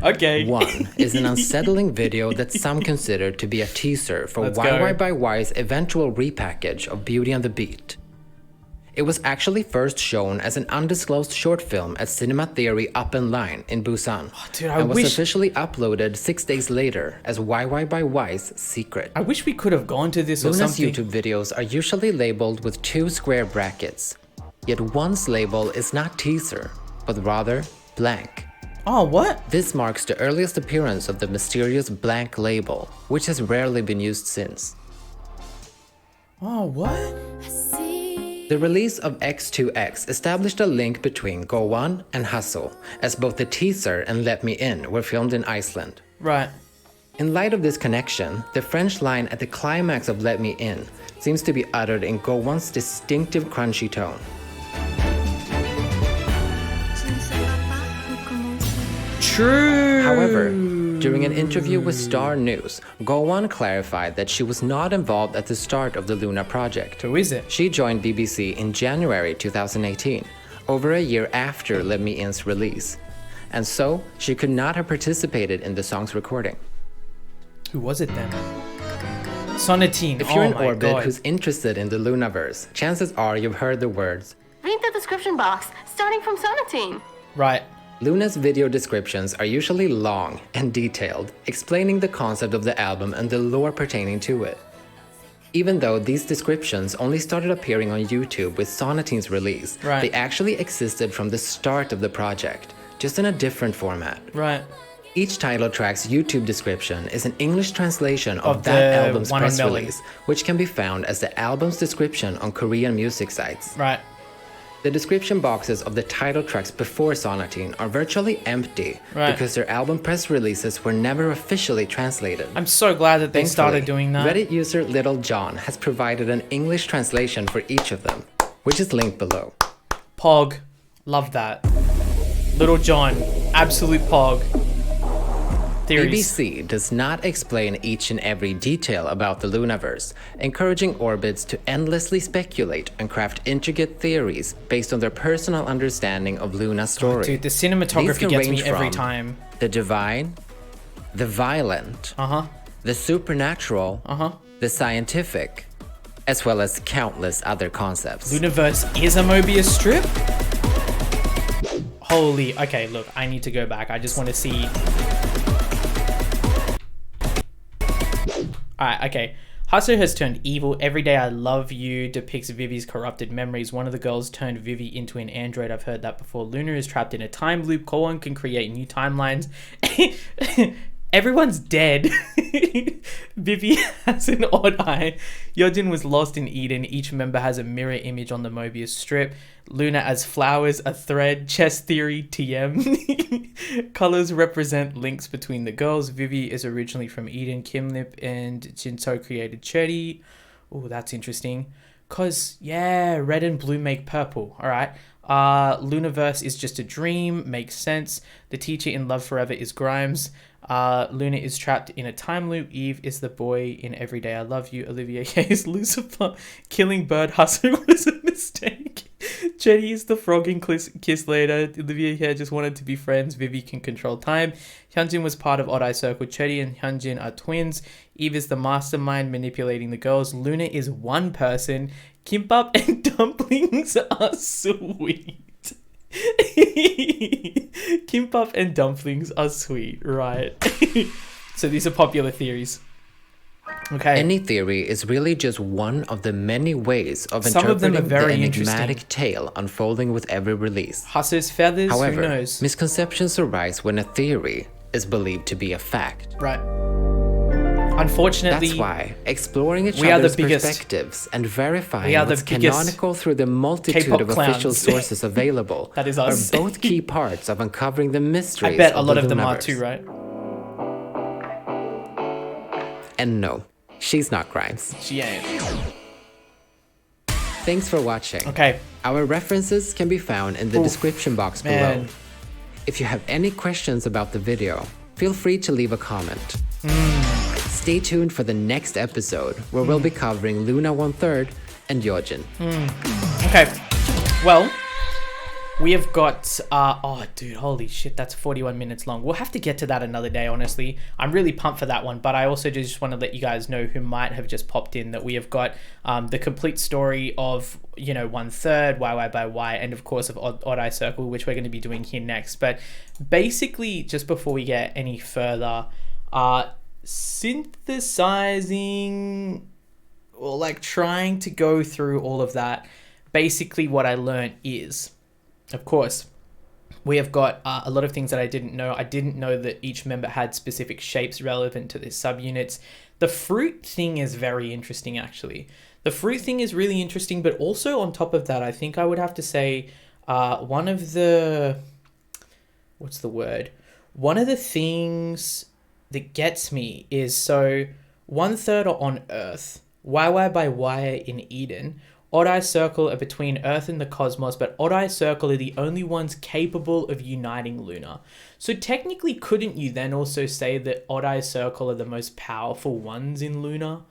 Okay. One is an unsettling video that some consider to be a teaser for Let's YYY's eventual repackage of Beauty and the Beat. It was actually first shown as an undisclosed short film at Cinema Theory Up and Line in Busan, dude, I and was wish- officially uploaded 6 days later as YYY's secret. I wish we could have gone to this or Loona's something. YouTube videos are usually labeled with 2 square brackets, yet one's label is not teaser, but rather blank. Oh, what? This marks the earliest appearance of the mysterious blank label, which has rarely been used since. Oh, what? The release of X2X established a link between Go1 and Hustle, as both the teaser and Let Me In were filmed in Iceland. Right. In light of this connection, the French line at the climax of Let Me In seems to be uttered in Go1's distinctive crunchy tone. True. However, during an interview with Star News, Go1 clarified that she was not involved at the start of the LOONA project. Who is it? She joined BBC in January 2018, over a year after Let Me In's release, and so she could not have participated in the song's recording. Who was it then? Sonatine. If you're oh in my orbit God. who's interested in the LOONAVERSE, chances are you've heard the words. Read the description box, starting from Sonatine. Right. LOONA's video descriptions are usually long and detailed, explaining the concept of the album and the lore pertaining to it. Even though these descriptions only started appearing on YouTube with Sonatine's release, Right. they actually existed from the start of the project, just in a different format. Right. Each title track's YouTube description is an English translation of Of that the album's one on press Melon. release, which can be found as the album's description on Korean music sites. Right. The description boxes of the title tracks before Sonatine are virtually empty Right. because their album press releases were never officially translated. I'm so glad that they started Thankfully, doing that. Reddit user Little John has provided an English translation for each of them, which is linked below. Pog. Love that. Little John. Absolute pog. Theories. BBC does not explain each and every detail about the LOONAVERSE, encouraging Orbits to endlessly speculate and craft intricate theories based on their personal understanding of Loona's story. Dude, the These cinematography can gets me range every from time. the divine, the violent, the supernatural, the scientific, as well as countless other concepts. LOONAVERSE is a Mobius strip? Holy, okay, look, I need to go back. I just want to see. Alright, okay. Hasu has turned evil. Every Day I Love You depicts Vivi's corrupted memories. One of the girls turned Vivi into an android. I've heard that before. Luna is trapped in a time loop. Koan can create new timelines. Everyone's dead. Vivi has an odd eye. Yeojin was lost in Eden. Each member has a mirror image on the Mobius strip. Luna as flowers, a thread, chess theory, TM. Colors represent links between the girls. Vivi is originally from Eden. Kim Lip and Jinso created Cheri. Oh, that's interesting. Cause yeah, red and blue make purple. All right. LOONAVERSE is just a dream. Makes sense. The teacher in Love Forever is Grimes. Luna is trapped in a time loop. Yves is the boy in Every Day I Love You. Olivia Hye is Lucifer. Killing Bird Hustle was a mistake. Jenny is the frog in Kiss Later. Olivia Hye just wanted to be friends. Vivi can control time. Hyunjin was part of Odd Eye Circle. Cheri and Hyunjin are twins. Yves is the mastermind manipulating the girls. Luna is one person. Kimbap and dumplings are sweet. Kimbap and dumplings are sweet, right? So these are popular theories. Okay. Any theory is really just one of the many ways of Some of them interpreting are very the interesting. enigmatic tale unfolding with every release. Husser's feathers, However, who knows? misconceptions arise when a theory is believed to be a fact. Right. Unfortunately, That's why exploring each we are the other's biggest- perspectives and verifying we are the what's biggest canonical through the multitude K-pop of official clowns. sources available That is are us. both key parts of uncovering the mysteries I bet a of lot the of them are LOONAVERSE. too, right? And no, she's not Grimes. She ain't. Thanks for watching. Okay. Our references can be found in the description box below. If you have any questions about the video, feel free to leave a comment. Stay tuned for the next episode where we'll be covering LOONA 1/3 and Yeojin. Okay. Well, we have got, oh dude, holy shit, that's 41 minutes long. We'll have to get to that another day, honestly. I'm really pumped for that one, but I also just want to let you guys know who might have just popped in that we have got the complete story of, you know, 1/3, YY, and of course of Odd Eye Circle, which we're going to be doing here next. But basically, just before we get any further, synthesizing, or like trying to go through all of that, basically what I learned is, of course, we have got a lot of things that I didn't know. I didn't know that each member had specific shapes relevant to their subunits. The fruit thing is very interesting, actually. The fruit thing is really interesting, but also on top of that, I think I would have to say one of the, what's the word? One of the things that gets me is, so 1/3 are on Earth, YY in Eden, Odd Eye Circle are between Earth and the cosmos, but Odd Eye Circle are the only ones capable of uniting LOONA. So technically, couldn't you then also say that Odd Eye Circle are the most powerful ones in LOONA?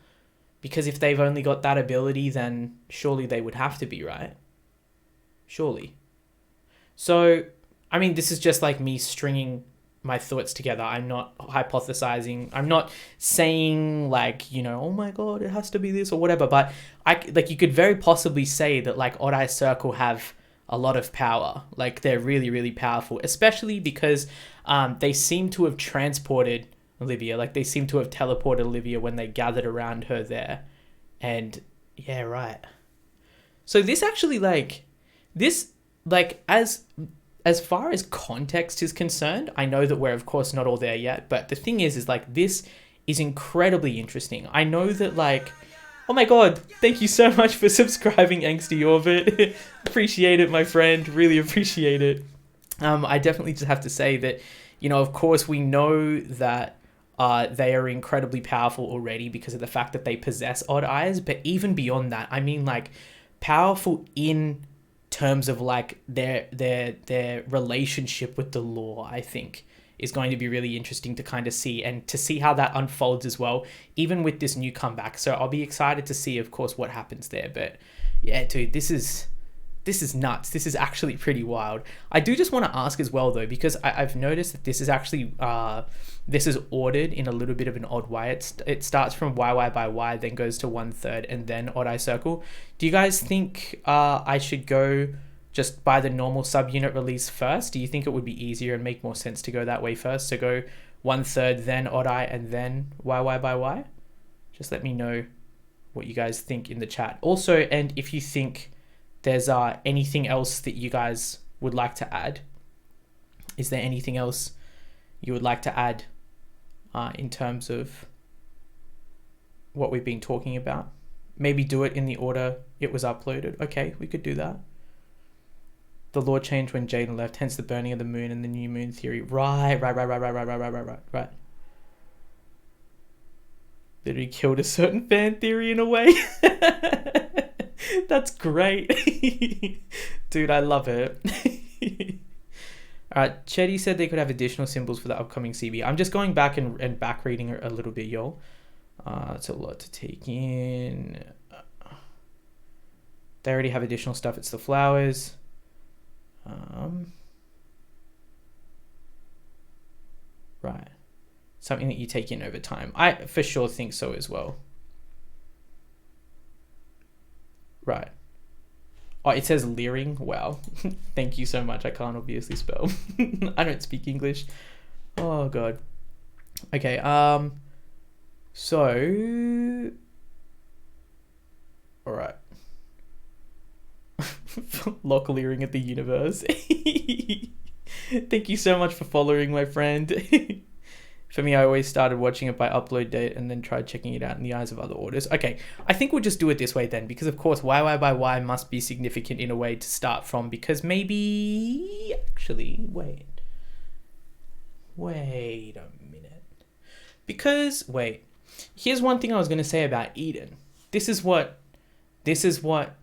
Because if they've only got that ability, then surely they would have to be, right? Surely. So, I mean, this is just like me stringing my thoughts together. I'm not hypothesizing. I'm not saying like, you know, oh my god, it has to be this or whatever. But you could very possibly say that like Odd Eye Circle have a lot of power. Like they're really, really powerful, especially because they seem to have transported Olivia. Like they seem to have teleported Olivia when they gathered around her there. And yeah, right. So this actually as far as context is concerned, I know that we're of course not all there yet, but the thing is like this is incredibly interesting. I know that like, oh my god, thank you so much for subscribing, Angsty Orbit. Appreciate it, my friend. Really appreciate it. I definitely just have to say that, you know, of course we know that they are incredibly powerful already because of the fact that they possess odd eyes, but even beyond that, I mean like powerful in terms of like their relationship with the law, I think is going to be really interesting to kind of see, and to see how that unfolds as well, even with this new comeback. So I'll be excited to see, of course, what happens there. But yeah, dude, this is nuts. This is actually pretty wild. I do just want to ask as well though, because I've noticed that this is actually this is ordered in a little bit of an odd way. It starts from YY, then goes to 1/3, and then Odd Eye Circle. Do you guys think I should go just by the normal subunit release first? Do you think it would be easier and make more sense to go that way first? So go 1/3, then Odd Eye, and then YY? Just let me know what you guys think in the chat. Also, and if you think there's anything else that you guys would like to add. Is there anything else you would like to add in terms of what we've been talking about? Maybe do it in the order it was uploaded. Okay, we could do that. The law changed when Jaden left, hence the burning of the moon and the new moon theory. Right. Literally killed a certain fan theory in a way. That's great. Dude, I love it. Alright, Chetty said they could have additional symbols for the upcoming CB. I'm just going back and back reading a little bit, y'all. It's a lot to take in. They already have additional stuff. It's the flowers. Right. Something that you take in over time. I for sure think so as well. Right. Oh, it says leering. Wow. Thank you so much. I can't obviously spell. I don't speak English. Oh god. Okay, so alright. Lock leering at the universe. Thank you so much for following, my friend. For me, I always started watching it by upload date and then tried checking it out in the eyes of other orders. Okay, I think we'll just do it this way then, because of course YY must be significant in a way to start from, because maybe... Actually, wait a minute. Because, wait. Here's one thing I was going to say about Eden. This is what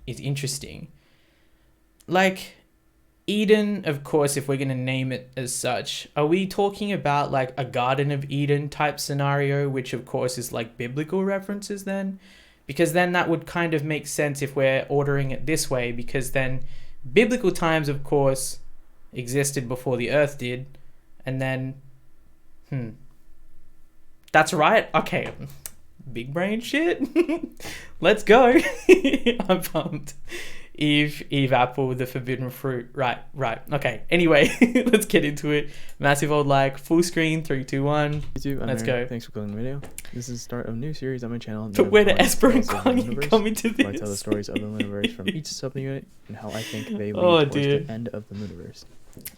is interesting. Like, Eden, of course, if we're going to name it as such, are we talking about like a Garden of Eden type scenario, which of course is like biblical references then? Because then that would kind of make sense if we're ordering it this way, because then biblical times, of course, existed before the earth did. And then, that's right. Okay. Big brain shit. Let's go. I'm pumped. Eve apple, the forbidden fruit. Right. Okay. Anyway, let's get into it. Massive old like, full screen, 3, 2, 1. YouTube, Let's go. Thanks for clicking the video. This is the start of a new series on my channel. But where the Esper and Connie come into where I this? tell the stories of the Looniverse from each subunit and how I think they lead towards the end of the Looniverse.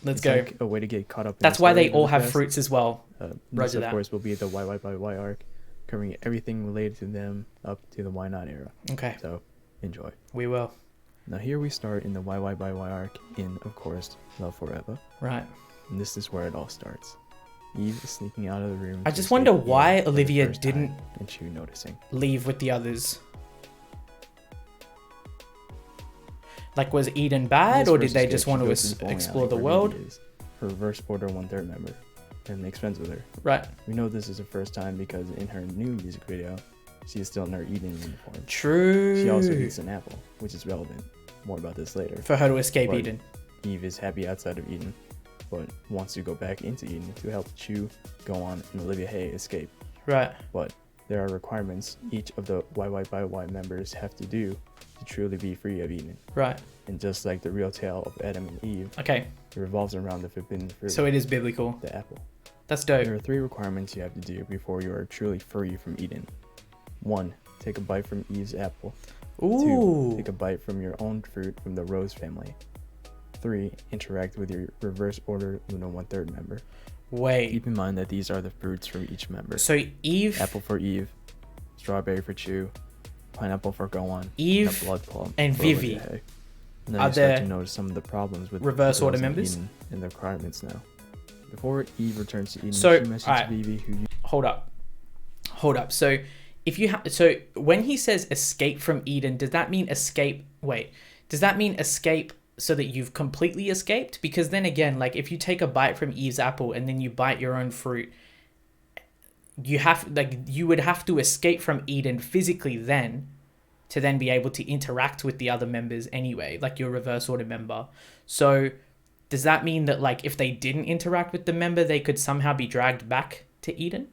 Let's go. Like a way to get caught up. That's why they all have fruits as well. This, of course, will be the YY arc, covering everything related to them up to the Why Not era. Okay. So, enjoy. We will. Now here we start in the YY arc in, of course, Love Forever. Right. And this is where it all starts. Eve is sneaking out of the room. I just wonder why Olivia didn't and Chuu noticing. Leave with the others. Like, was Eden bad, or did they just want to explore the world? Her reverse order 1/3 member, and makes friends with her. Right. We know this is her first time because in her new music video, she is still in her Eden uniform. True. She also eats an apple, which is relevant. More about this later. For her to escape Eden. Eve is happy outside of Eden, but wants to go back into Eden to help Chuu go on and Olivia Hye escape. Right. But there are requirements each of the YY members have to do to truly be free of Eden. Right. And just like the real tale of Adam and Eve, okay, it revolves around the forbidden fruit. So it is biblical. The apple. That's dope. There are 3 requirements you have to do before you are truly free from Eden. 1. Take a bite from Eve's apple. Ooh. 2. Take a bite from your own fruit from the Rose family. 3. Interact with your reverse order Luna 1/3 member. Wait. Keep in mind that these are the fruits from each member. So Eve. Apple for Eve. Strawberry for Chuu. Pineapple for Gohan. Eve and blood plum and for Vivi. And then Are you start there to notice some of the problems with reverse order members and the requirements now. Before Eve returns to Eden, so, she messages Vivi who hold up. So if you have, so when he says escape from Eden, does that mean escape? Wait, does that mean escape so that you've completely escaped? Because then again, like if you take a bite from Eve's apple and then you bite your own fruit, you would have to escape from Eden physically then to then be able to interact with the other members anyway, like your reverse order member. So does that mean that like if they didn't interact with the member, they could somehow be dragged back to Eden?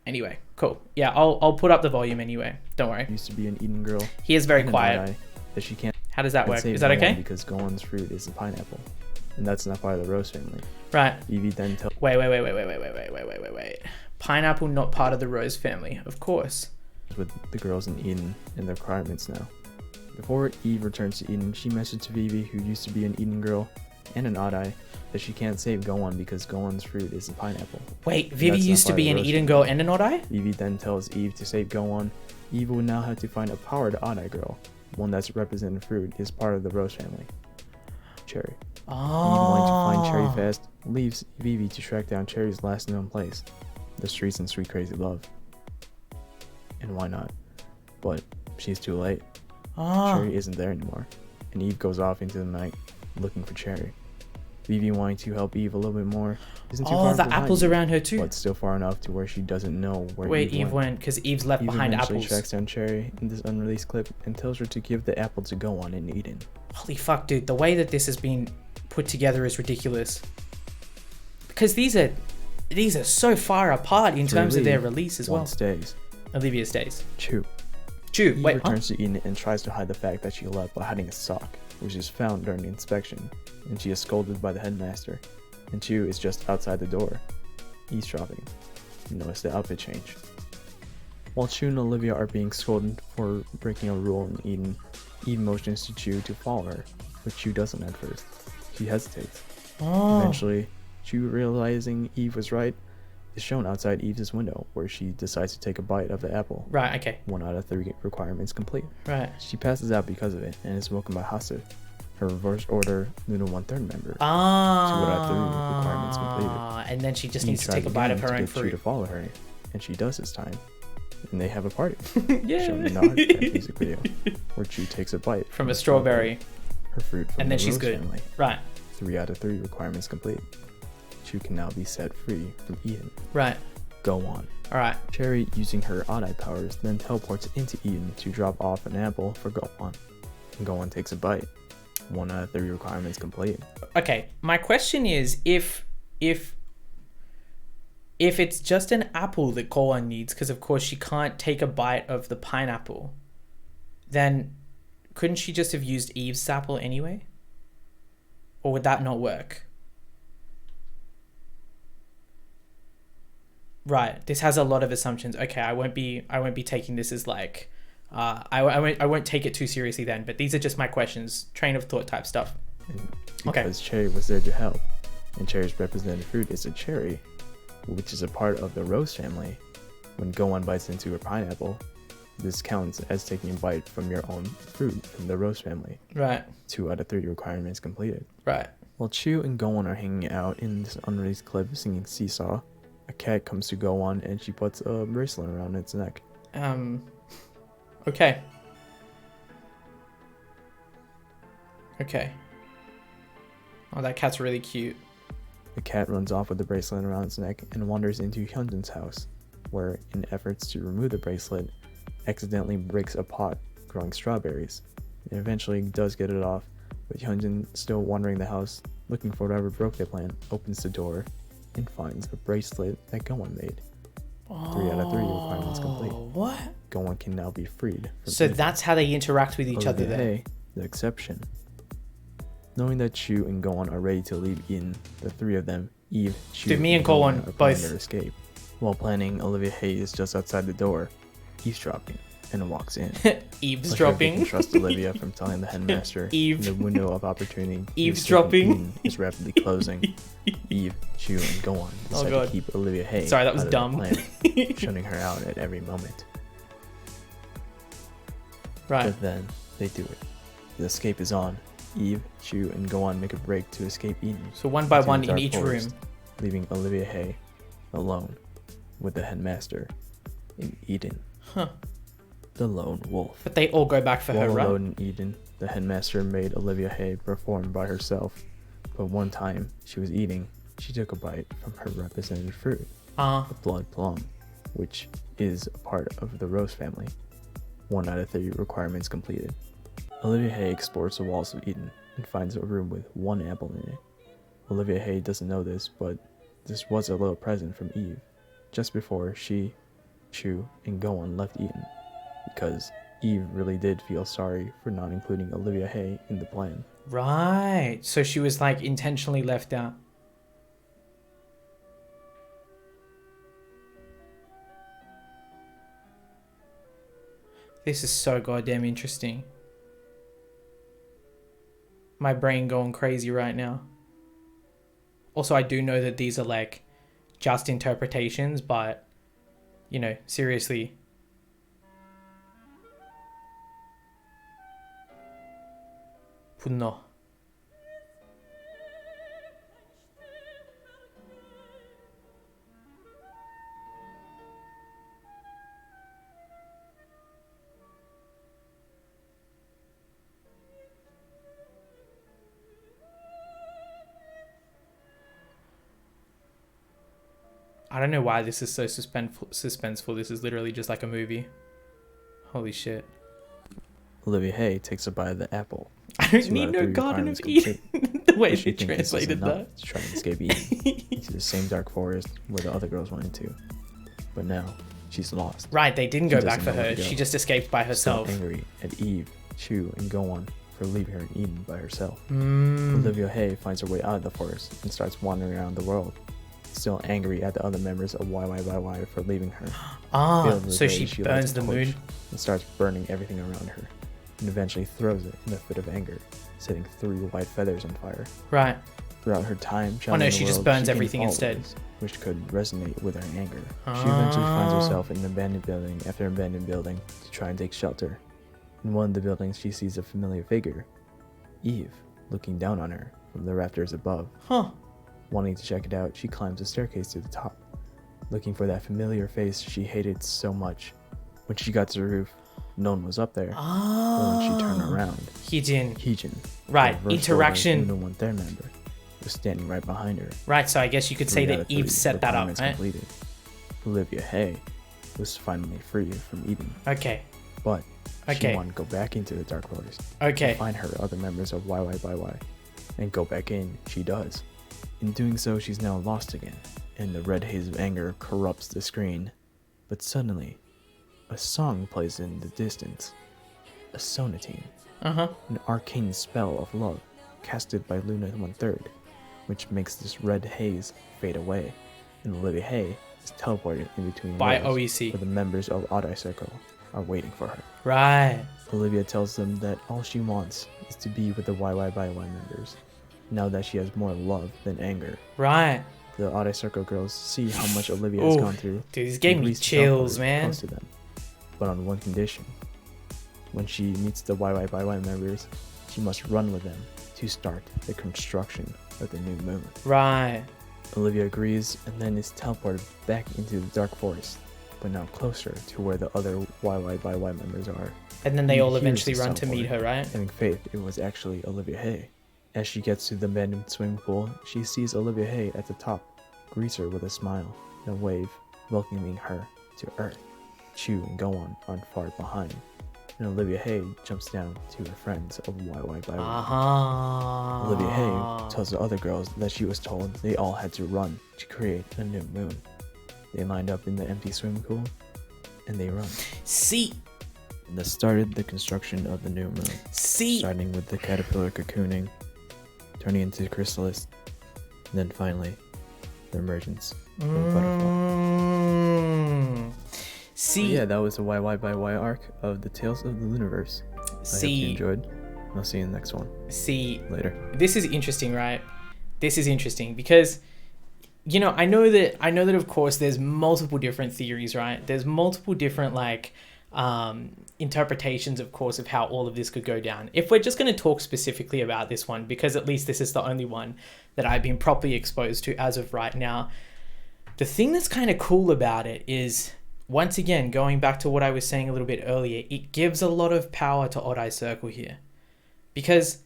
Anyway, cool. Yeah, I'll put up the volume anyway. Don't worry. Used to be an Eden girl. He is very quiet. That she can't. How does that work? Is that okay? Because Gohan's fruit is a pineapple, and that's not part of the Rose family. Right. Evie then tells. Wait. Pineapple not part of the Rose family, of course. With the girls in Eden and the requirements now. Before Eve returns to Eden, she messaged Vivi, who used to be an Eden girl and an Odd-Eye, that she can't save Gohan because Gohan's fruit is a pineapple. Wait, Vivi used to be an Eden girl and an Odd-Eye? Vivi then tells Eve to save Gohan. Eve will now have to find a powered Odd-Eye girl. One that's representing fruit is part of the Rose family. Cherry. Oh. Eve, wanting to find Cherry fast, leaves Vivi to track down Cherry's last known place, the streets in Sweet Crazy Love. And why not? But she's too late. Cherry isn't there anymore, and Eve goes off into the night looking for Cherry. Vivi, wanting to help Eve a little bit more, isn't too far the apples around her too, but still far enough to where she doesn't know where Eve went, because Eve's left behind apples. Eve tracks down Cherry in this unreleased clip and tells her to give the apple to Gohan in Eden. Holy fuck, dude! The way that this has been put together is ridiculous. Because these are so far apart in terms of their release as well. Stays. Olivia stays. Chuu. Eve returns to Eden and tries to hide the fact that she left by hiding a sock, which is found during the inspection, and she is scolded by the headmaster. And Chuu is just outside the door, eavesdropping. You notice the outfit change. While Chuu and Olivia are being scolded for breaking a rule in Eden, Eve motions to Chuu to follow her, but Chuu doesn't at first. She hesitates. Eventually, Chuu, realizing Eve was right, is shown outside Eve's window, where she decides to take a bite of the apple. Right, okay. 1 out of 3 requirements complete. Right. She passes out because of it and is woken by Hasu, her reverse order Luna 1/3 member. 2 out of 3 requirements completed. And then she just needs to take a bite of her own fruit. To follow her, and she does this time. And they have a party. Yeah. Shown in the Heartthrob music video, where Chuu takes a bite From a strawberry. her fruit from And the then she's Rose good. family. Right. 3 out of 3 requirements complete. Chuu can now be set free from Eden. Right. Go on. Alright. Cherry, using her odd-eye powers, then teleports into Eden to drop off an apple for Go on. And Go on takes a bite. 1 out of 3 requirements complete. Okay, my question is if it's just an apple that Go-on needs, because of course she can't take a bite of the pineapple, then couldn't she just have used Yves' apple anyway? Or would that not work? Right, this has a lot of assumptions. Okay, I won't be taking this as like I won't take it too seriously then, but these are just my questions, train of thought type stuff. And Okay. because Cherry was there to help, and Cherry's representative fruit is a cherry, which is a part of the Rose family. When Go-on bites into a pineapple, this counts as taking a bite from your own fruit from the Rose family. Right. 2 out of 3 requirements completed. Right. While Chuu and Go-on are hanging out in this unreleased clip singing Seesaw, a cat comes to Go-on and she puts a bracelet around its neck. Okay. Okay. Oh, that cat's really cute. The cat runs off with the bracelet around its neck and wanders into Hyunjin's house, where, in efforts to remove the bracelet, accidentally breaks a pot growing strawberries. It eventually does get it off, but Hyunjin, still wandering the house, looking for whatever broke the plan, opens the door and finds a bracelet that Go-on made. 3 out of 3 requirements complete. What? Go-on can now be freed from So Eden. that's how they interact with each other Olivia then. Hye, The Exception. Knowing that Chuu and Go-on are ready to leave Eden, the 3 of them, Yves, Chuu, Dude, me and Go-on, Go-on are planning both- their escape. While planning, Olivia Hye is just outside the door, eavesdropping, and walks in. Eavesdropping. Can trust Olivia from telling the headmaster Eve. the window of opportunity to Eavesdropping. escape Eden is rapidly closing. Eve, Chuu, and Go-on decide God. to keep Olivia Hye Sorry, that was out of the dumb. plan, shutting her out at every moment. Right. But then they do it. The escape is on. Eve, Chuu, and Go-on make a break to escape Eden. So one by into one the in dark each forest, room. leaving Olivia Hye alone with the headmaster in Eden. Huh. The lone wolf. But they all go back for her, While right? alone in Eden, the headmaster made Olivia Hye perform by herself. But one time she was eating, she took a bite from her representative fruit, the blood plum, which is a part of the Rose family. 1 out of 3 requirements completed. Olivia Hye explores the walls of Eden and finds a room with 1 apple in it. Olivia Hye doesn't know this, but this was a little present from Eve, just before she, Chuu, and Go-on left Eden, because Eve really did feel sorry for not including Olivia Hye in the plan. Right. So she was like intentionally left out. This is so goddamn interesting. My brain going crazy right now. Also, I do know that these are like just interpretations, but you know, seriously. 분노. I don't know why this is so suspenseful. This is literally just like a movie. Holy shit. Olivia Hye takes a bite of the apple. I don't 2 need out of no 3 Garden of requirements Eden. complete. The way But she she thinks this is translated enough that. to try and escape Eden into the same dark forest where the other girls went into. But now she's lost. Right, they didn't She go back doesn't for know where her. to go. She just escaped by Still herself. angry at Eve, Chuu, and Go-on for leaving her in Eden by herself. Mm. Olivia Hye finds her way out of the forest and starts wandering around the world, still angry at the other members of YYYY for leaving her. Filled with So rage, she lights burns a the torch moon. and starts burning everything around her, and eventually throws it in a fit of anger, setting 3 white feathers on fire. Right. Throughout her time Oh traveling no, the she just world, burns gained everything instead. followers, which could resonate with her anger. She eventually finds herself in an abandoned building after abandoned building to try and take shelter. In one of the buildings, she sees a familiar figure, Eve, looking down on her from the rafters above. Huh. Wanting to check it out, she climbs a staircase to the top, looking for that familiar face she hated so much. When she got to the roof, no one was up there. But when she turned around, Heejin, right, interaction. LOONA 1 third member, was standing right behind her. Right, so I guess you could say that Yves set that up, right? Completed. Olivia Hye was finally free from Eden. Okay. But she wanted to go back into the Dark Forest. Okay. And find her other members of yyy. And go back in, she does. In doing so, she's now lost again. And the red haze of anger corrupts the screen. But suddenly, a song plays in the distance. A sonatine. An arcane spell of love casted by LOONA 1 third, which makes this red haze fade away. And Olivia Hye is teleported in between by worlds, OEC, where the members of Odd Eye Circle are waiting for her. Right. Olivia tells them that all she wants is to be with the yyy members, now that she has more love than anger. Right. The Odd Eye Circle girls see how much Olivia has gone through. Dude, this gave me chills, man. Close to them, but on one condition. When she meets the yyy members, she must run with them to start the construction of the new moon. Right. Olivia agrees and then is teleported back into the Dark Forest, but now closer to where the other yyy members are. And then they all eventually run to meet her, right? Having faith it was actually Olivia Hye. As she gets to the abandoned swimming pool, she sees Olivia Hye at the top, greets her with a smile and a wave, welcoming her to Earth. Chuu and Go-on are far behind, and Olivia Hye jumps down to her friends of yyy. Olivia Hye tells the other girls that she was told they all had to run to create a new moon. They lined up in the empty swimming pool, and they run. See. And that started the construction of the new moon. See. Starting with the caterpillar cocooning, turning into the chrysalis, and then finally, the emergence of the butterfly. See. So yeah, that was the yyy arc of the Tales of the Looniverse. I hope you enjoyed. I'll see you in the next one. See. Later. This is interesting, right? This is interesting because, you know, I know that of course there's multiple different theories, right? There's multiple different interpretations, of course, of how all of this could go down. If we're just going to talk specifically about this one, because at least this is the only one that I've been properly exposed to as of right now, the thing that's kind of cool about it is, once again, going back to what I was saying a little bit earlier, it gives a lot of power to Odd Eye Circle here. Because,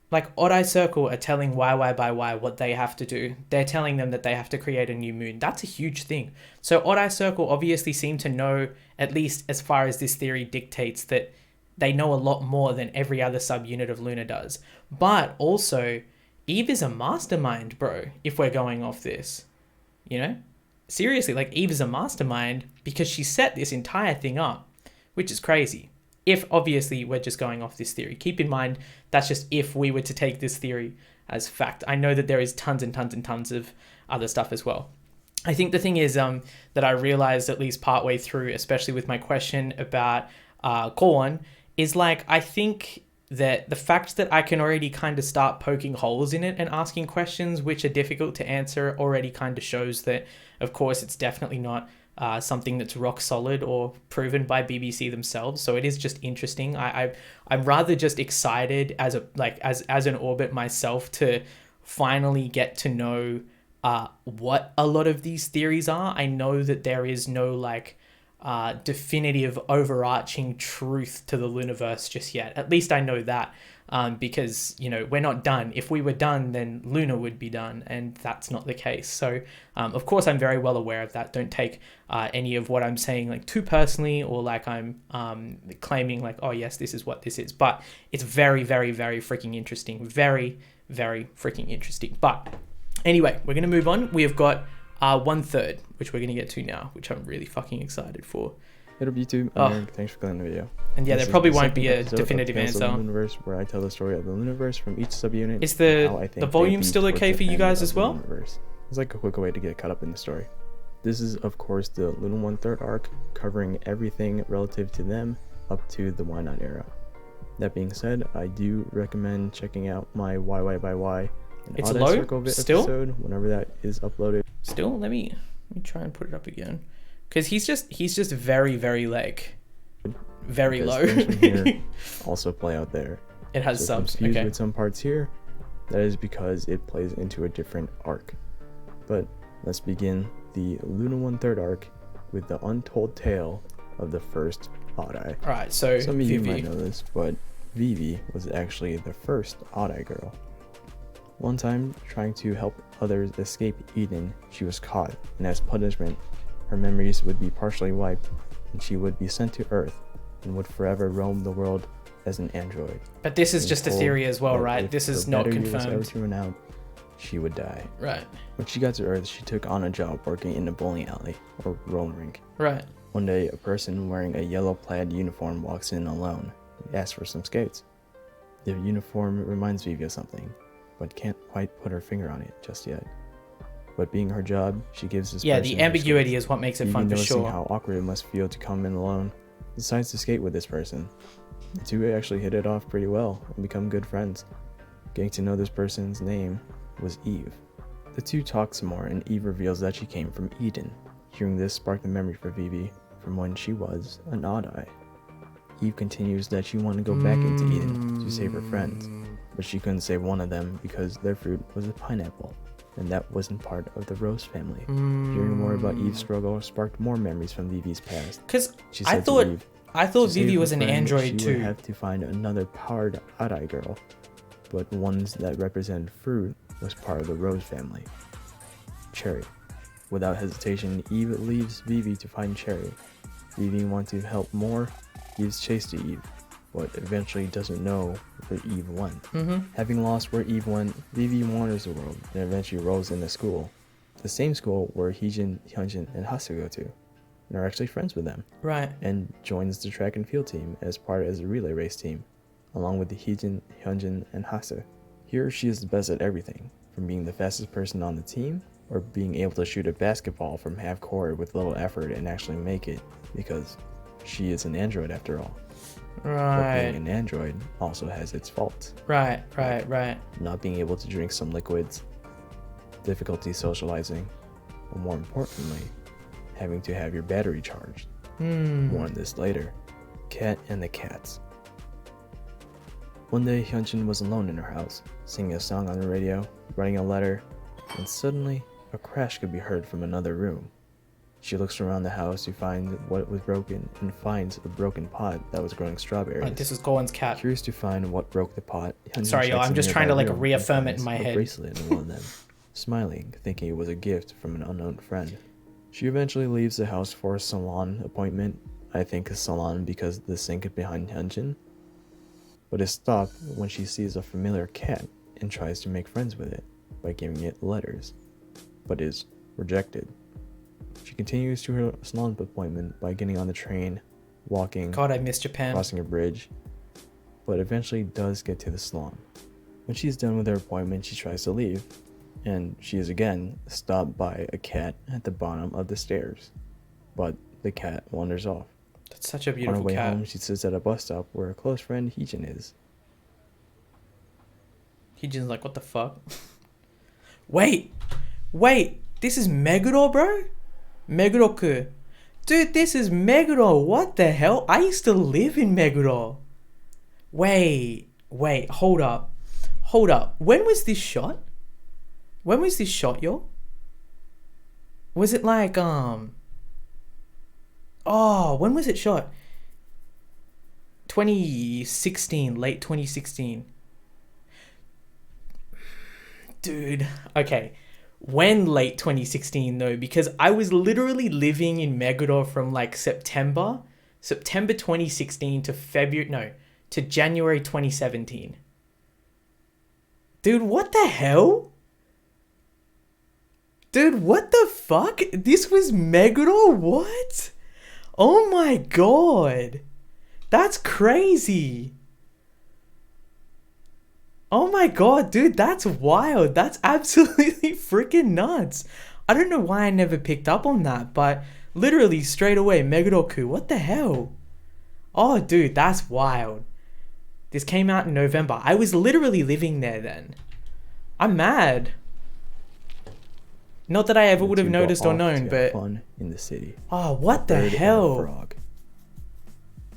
like, Odd Eye Circle are telling yyy what they have to do. They're telling them that they have to create a new moon. That's a huge thing. So Odd Eye Circle obviously seem to know, at least as far as this theory dictates, that they know a lot more than every other subunit of LOONA does. But also, Yves is a mastermind, bro, if we're going off this. You know? Seriously, like, Yves is a mastermind because she set this entire thing up, which is crazy. If, obviously, we're just going off this theory. Keep in mind, that's just if we were to take this theory as fact. I know that there is tons and tons and tons of other stuff as well. I think the thing is that I realized at least partway through, especially with my question about Go-on, is like, I think that the fact that I can already kind of start poking holes in it and asking questions which are difficult to answer already kind of shows that, of course, it's definitely not something that's rock solid or proven by BBC themselves. So it is just interesting. I'm rather just excited as an Orbit myself to finally get to know what a lot of these theories are. I know that there is no definitive overarching truth to the Looniverse just yet. At least I know that. Because, you know, we're not done. If we were done, then LOONA would be done, and that's not the case. So, of course, I'm very well aware of that. Don't take any of what I'm saying like too personally, or like I'm claiming like, oh yes, this is what this is. But it's very, very, very freaking interesting. Very, very freaking interesting. But anyway, we're gonna move on. We have got 1/3, which we're gonna get to now, which I'm really fucking excited for. Hit up YouTube. Eric, thanks for clicking the video. And yeah, there probably won't be a definitive answer. Of the Looniverse, where I tell the story of the Looniverse from each subunit. Is the volume still okay for you guys as well? It's like a quick way to get caught up in the story. This is, of course, the LOONA 1/3 arc, covering everything relative to them up to the Why Not era. That being said, I do recommend checking out my yyy and it's Odd Eye low Circle still episode whenever that is uploaded. Still, let me try and put it up again, because he's just very, very very low. Here also play out there. It has subs. Confused Okay. with some parts here. That is because it plays into a different arc. But let's begin the LOONA 1/3 arc with the untold tale of the first Odd Eye. Alright, so Some of you Vivi. might know this, but Vivi was actually the first Odd Eye girl. One time, trying to help others escape Eden, she was caught, and as punishment, her memories would be partially wiped, and she would be sent to Earth, and would forever roam the world as an android. But this is Being just a told theory as well, that right? if This is her not better years ever confirmed. to run out, she would die. Right, When she got to Earth, she took on a job working in a bowling alley, or roller rink. right. One day, a person wearing a yellow plaid uniform walks in alone and asks for some skates. The uniform reminds Vivi of something, but can't quite put her finger on it just yet. But being her job, she gives this Yeah, person the her ambiguity skates. is what makes it Vivi, fun for noticing sure. how awkward it must feel to come in alone, decides to skate with this person. The two actually hit it off pretty well and become good friends. Getting to know this person's name was Yves. The two talk some more, and Yves reveals that she came from Eden. Hearing this sparked a memory for Vivi from when she was an Odd Eye. Yves continues that she wanted to go back into Eden to save her friends, but she couldn't save one of them because their fruit was a pineapple, and that wasn't part of the Rose family. Hearing more about Yves' struggle sparked more memories from Vivi's past. Because She I said to thought Yves, Vivi to save was her an friend, android she too. would have to find another powered Odd Eye girl, but ones that represented fruit was part of the Rose family. Cherry. Without hesitation, Yves leaves Vivi to find Cherry. Vivi wants to help more, gives chase to Yves, but eventually doesn't know where Yves went. Having lost where Yves went, Vivi wanders the world and eventually rolls into school. The same school where Hijin, Hyunjin, and Hasu go to, and are actually friends with them. Right. And joins the track and field team as part as a relay race team, along with the Hijin, Hyunjin, and Hasu. Here she is the best at everything, from being the fastest person on the team, or being able to shoot a basketball from half court with little effort and actually make it, because she is an android after all. But Right. being an android also has its faults. Right. Not being able to drink some liquids, difficulty socializing, or more importantly, having to have your battery charged. More on this later. Cat and the Cats. One day, Hyunjin was alone in her house, singing a song on the radio, writing a letter, and suddenly, a crash could be heard from another room. She looks around the house to find what was broken and finds a broken pot that was growing strawberries. Right, this is Golan's cat. Curious to find what broke the pot, Hyunjin Sorry, y'all, checks I'm a just trying to nearby like room and reaffirm it in finds my a head. bracelet in one of them, smiling, thinking it was a gift from an unknown friend. She eventually leaves the house for a salon appointment. I think a salon because the sink is behind Hyunjin, but is stopped when she sees a familiar cat and tries to make friends with it by giving it letters, but is rejected. She continues to her salon appointment by getting on the train, walking, God, I miss Japan. crossing a bridge, but eventually does get to the salon. When she's done with her appointment, she tries to leave, and she is again stopped by a cat at the bottom of the stairs, but the cat wanders off. That's such a On her beautiful way cat. home, she sits at a bus stop where her close friend Hijin is. Hijin's like, what the fuck? Wait, this is Meguro, bro? Meguro-ku. Dude, this is Meguro. What the hell? I used to live in Meguro. Wait, hold up. When was this shot? Yo? Was it like, when was it shot? 2016, late 2016. Dude, okay. When late 2016 though, because I was literally living in Meguro from like September 2016 to January 2017. Dude, what the hell? Dude, what the fuck? This was Meguro? What? Oh my god. That's crazy. Oh my god, dude, that's wild. That's absolutely freaking nuts. I don't know why I never picked up on that, but literally straight away, Meguro-ku, what the hell? Oh, dude, that's wild. This came out in November. I was literally living there then. I'm mad. Not that I ever would have noticed or known, but... fun in the city. Oh, what the Bird and a hell? frog.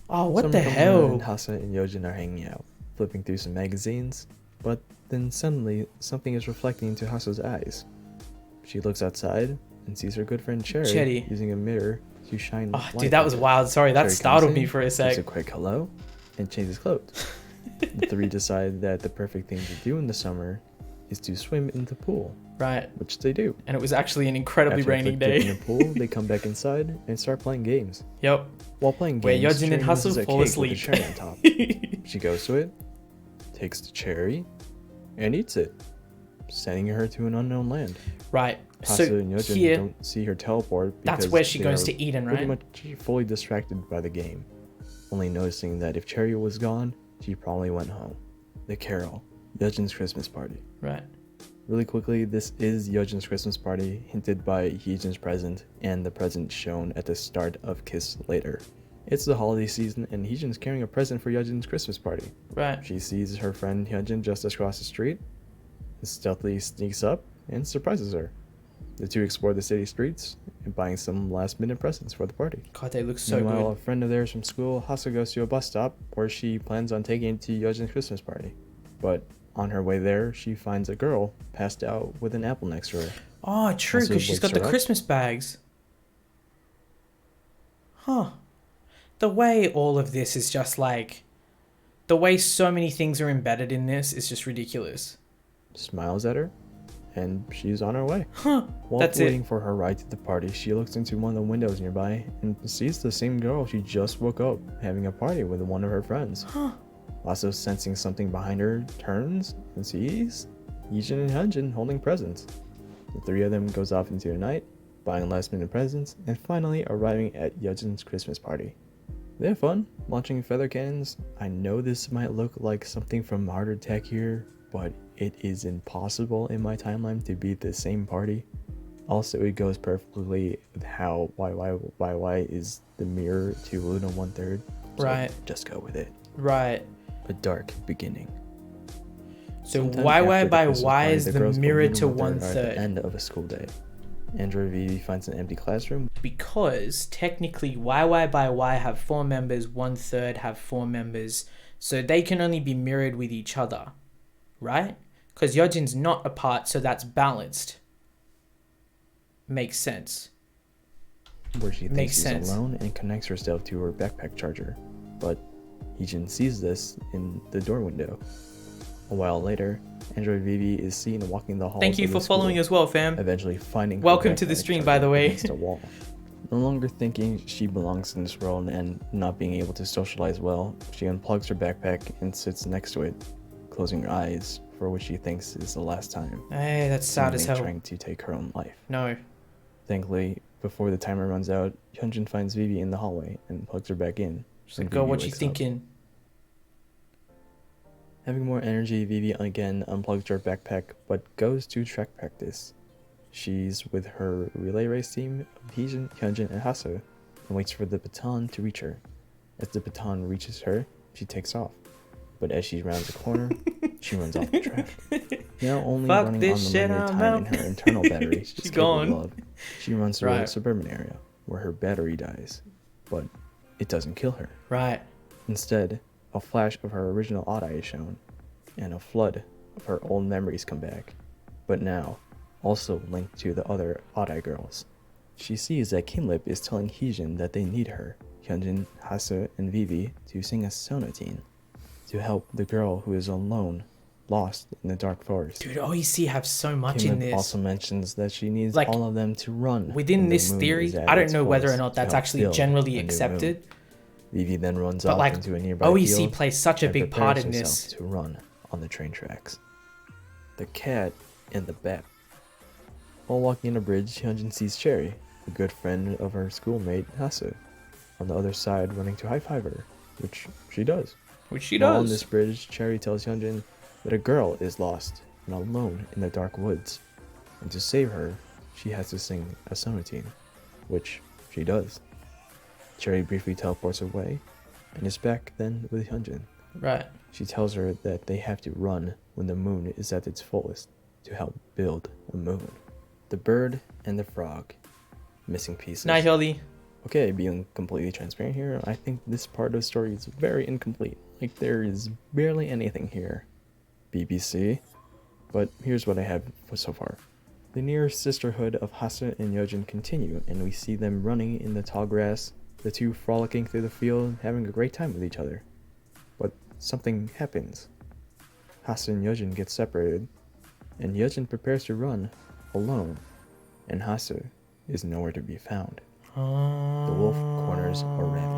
Oh, what Summer the comes hell? around and Hasa and Yojin are hanging out, flipping through some magazines, but then suddenly something is reflecting into Hasa's eyes. She looks outside, and sees her good friend Cherry Cherry. using a mirror to shine light. Dude, that was into it. wild. Sorry, that Cherry startled comes me in, for a gives sec. a quick hello, and changes clothes. The three decide that the perfect thing to do in the summer is to swim in the pool, Right. which they do. And it was actually an incredibly After a raining quick dip day. in the pool, they come back inside and start playing games. Yep. While playing Where games, Yeojin and Cherry Hustle misses a fall cake asleep. with a cherry on top. She goes to it, takes the cherry, and eats it, sending her to an unknown land. Right. Hasa So and Yeojin here, don't see her teleport because that's where she they goes are to Eden, pretty right? much fully distracted by the game, only noticing that if Cherry was gone, she probably went home. The Carol, Yeojin's Christmas party. Right. Really quickly, this is Yeojin's Christmas party, hinted by Heejin's present and the present shown at the start of Kiss Later. It's the holiday season and Heejin's carrying a present for Yeojin's Christmas party. Right. She sees her friend Hyunjin just across the street, and stealthily sneaks up and surprises her. The two explore the city streets and buying some last-minute presents for the party. God, they look so Meanwhile, good. a friend of theirs from school, Hasa, goes to a bus stop where she plans on taking it to Yeojin's Christmas party. But on her way there, she finds a girl passed out with an apple next to her. Oh, true, Hasa because she's wakes got the her up. Christmas bags. Huh. The way all of this is just like... The way so many things are embedded in this is just ridiculous. Smiles at her, and she's on her way. Huh. While That's waiting it. for her ride to the party, she looks into one of the windows nearby and sees the same girl she just woke up having a party with one of her friends. Huh. Also sensing something behind her, turns and sees Heejin and Hyunjin holding presents. The three of them goes off into the night, buying last-minute presents, and finally arriving at Yeojin's Christmas party. They have fun, launching feather cannons. I know this might look like something from Heart Attack here, but it is impossible in my timeline to be the same party. Also, it goes perfectly with how YY is the mirror to Luna 1/3. So Right. just go with it. Right. A dark beginning. So Sometime YY after the by Christmas Y party, is the girls of mirror Luna to 1/3 are at the 1/3. end of a school day. Android V finds an empty classroom. Because technically YY by Y have 4 members, 1/3 have 4 members. So they can only be mirrored with each other. Right? Because Yeojin's not apart, so that's balanced. Makes sense. Where she thinks Makes she's sense. alone and connects herself to her backpack charger. But Heejin sees this in the door window. A while later, Android Vivi is seen walking the halls Thank you of the for following school, as well, fam. eventually finding her Welcome to the backpack stream, by charger the way. against a wall. No longer thinking she belongs in this world and not being able to socialize well, she unplugs her backpack and sits next to it, closing her eyes for what she thinks is the last time. Hey, that's sad as seemingly hell. trying to take her own life. No. Thankfully, before the timer runs out, Hyunjin finds Vivi in the hallway and plugs her back in. She's like, and girl, Vivi what you wakes up. thinking? Having more energy, Vivi again unplugs her backpack, but goes to track practice. She's with her relay race team of Heejin, Hyunjin, and Hasa, and waits for the baton to reach her. As the baton reaches her, she takes off. But as she rounds a corner, she runs off the track. Now only Fuck running this on the shit, limited I'm time in out. her internal battery She's is capable gone. of, she runs through a Right. suburban area where her battery dies. But it doesn't kill her. Right. Instead, a flash of her original Odd Eye is shown, and a flood of her old memories come back, but now also linked to the other Odd Eye girls. She sees that Kinlip is telling Heejin that they need her, Hyunjin, Hasa, and Vivi, to sing a sonatine to help the girl who is alone, lost in the dark forest. Dude, OEC have so much in Kinlip this. also mentions that she needs Like, all of them to run. Within when the this moon theory, is at I don't its know whether or fullest not to that's help actually build generally a new moon. accepted. Vivi then runs But off like, into a nearby OEC field plays such a and big part prepares in herself this. to run on the train tracks. The cat and the bat. While walking on a bridge, Hyunjin sees Cherry, a good friend of her schoolmate Hasa, on the other side running to high-five her, which she does. Which she While on does. this bridge, Cherry tells Hyunjin that a girl is lost and alone in the dark woods, and to save her, she has to sing a sonatine, which she does. Cherry briefly teleports away, and is back then with Hyunjin. Right. She tells her that they have to run when the moon is at its fullest to help build a moon. The bird and the frog. Missing pieces. Night, Holly. Okay, being completely transparent here, I think this part of the story is very incomplete. Like, there is barely anything here. BBC. But here's what I have so far. The near sisterhood of Hase and Yeojin continue, and we see them running in the tall grass, the two frolicking through the field, having a great time with each other. But something happens. Hase and Yeojin get separated, and Yeojin prepares to run alone, and Hase is nowhere to be found. The wolf corners are raven.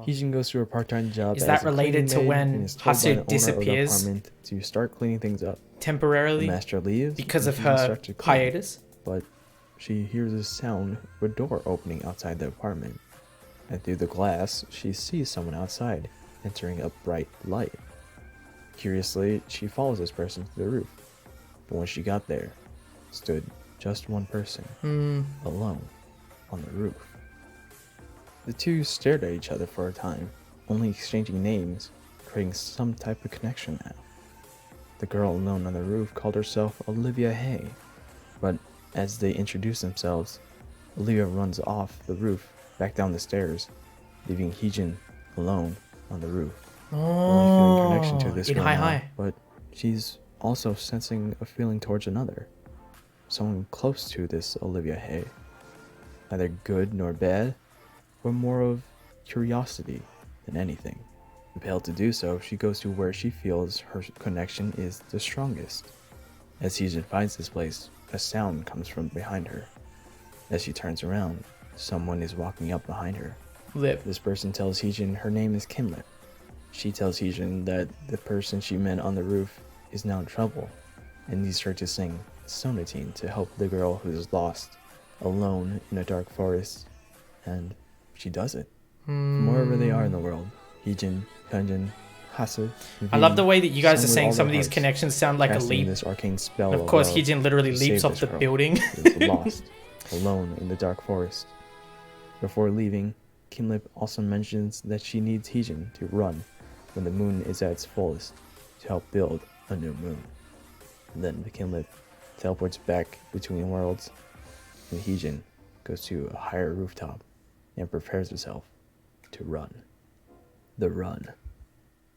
Hijin goes to a part-time job. Is that as a related to cleaning maid when and is told by the owner Hase of the disappears? apartment to start cleaning things up. Temporarily? The master leaves Because and of Hijin her starts to clean, hiatus? but she hears a sound of a door opening outside the apartment, and through the glass she sees someone outside entering a bright light. Curiously, she follows this person to the roof, but when she got there, stood just one person, alone, on the roof. The two stared at each other for a time, only exchanging names, creating some type of connection now. The girl alone on the roof called herself Olivia Hye, but as they introduce themselves, Olivia runs off the roof, back down the stairs, leaving Hijin alone on the roof. Only feeling connection to this in girl High now, High. but she's also sensing a feeling towards another. Someone close to this Olivia Hye. Neither good nor bad, but more of curiosity than anything. Compelled to do so, she goes to where she feels her connection is the strongest. As Hijin finds this place, a sound comes from behind her. As she turns around, someone is walking up behind her. Lip. This person tells Hijin her name is Kim Lip. She tells Hijin that the person she met on the roof is now in trouble and needs her to sing Sonatine to help the girl who is lost, alone in a dark forest, and she does it. From wherever they are in the world, Hijin, Hyunjin, Hase, I love the way that you guys are sung with saying all some of their these hearts, connections sound like a casting leap. this arcane spell Of course, love Hijin literally to leaps save off this the girl building. who is lost, alone in the dark forest. Before leaving, Kim Lip also mentions that she needs Hijin to run when the moon is at its fullest to help build a new moon. And then Kim Lip teleports back between worlds, and Hijin goes to a higher rooftop and prepares herself to run. The run.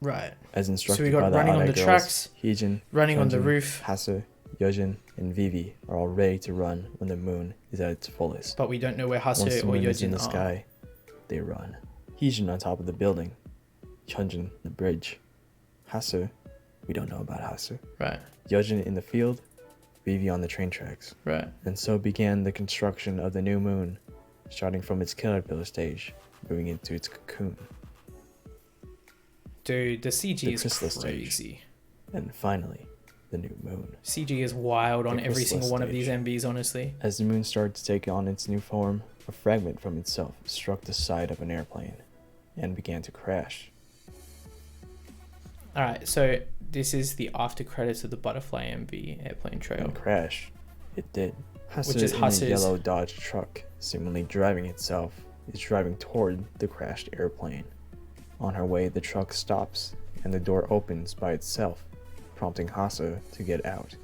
Right. As instructed So we got by the running on Odd the girls, tracks, Hijin, running on the Hyunjin, roof. Hase, Yeojin, and Vivi are all ready to run when the moon is at its fullest. But we don't know where Once Hase the or moon is in Yeojin the are. sky, they run. Hijin on top of the building, Hyunjin on the bridge, Hase, we don't know about Hase, Right. Yeojin in the field, Vivi on the train tracks. Right. And so began the construction of the new moon, starting from its caterpillar stage, moving into its cocoon. Dude, the CG The is chrysalis stage. crazy. And finally, the new moon. CG is wild on The every chrysalis single one of these stage. MVs, honestly. As the moon started to take on its new form, a fragment from itself struck the side of an airplane and began to crash. Alright, so this is the after credits of the Butterfly MV airplane trail. And crash, it did. Hase Which is in Hase's- a yellow Dodge truck, seemingly driving itself, is driving toward the crashed airplane. On her way, the truck stops, and the door opens by itself, prompting Hase to get out.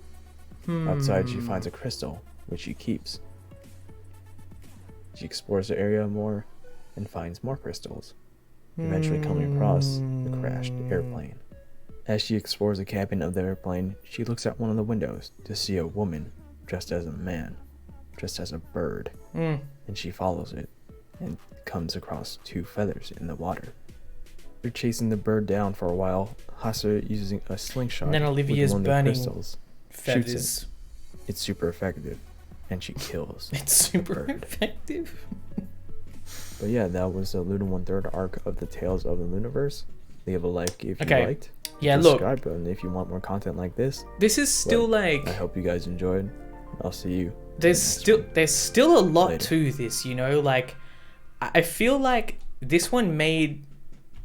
Outside, she finds a crystal, which she keeps. She explores the area more, and finds more crystals, eventually coming across the crashed airplane. As she explores the cabin of the airplane, she looks out one of the windows to see a woman dressed as a man, dressed as a bird, and she follows it and comes across two feathers in the water. They're chasing the bird down for a while, Hase using a slingshot And then Olivia's with one of the burning crystals, shoots Feathers. it. It's super effective, and she kills It's the super bird. effective. But yeah, that was the Luna 1/3 arc of the Tales of the Looniverse. Leave a like if you Okay. liked. Yeah, look. Subscribe button if you want more content like this. This is still But like I hope you guys enjoyed. I'll see you. there's still a lot Later. to this, you know, like I feel like this one made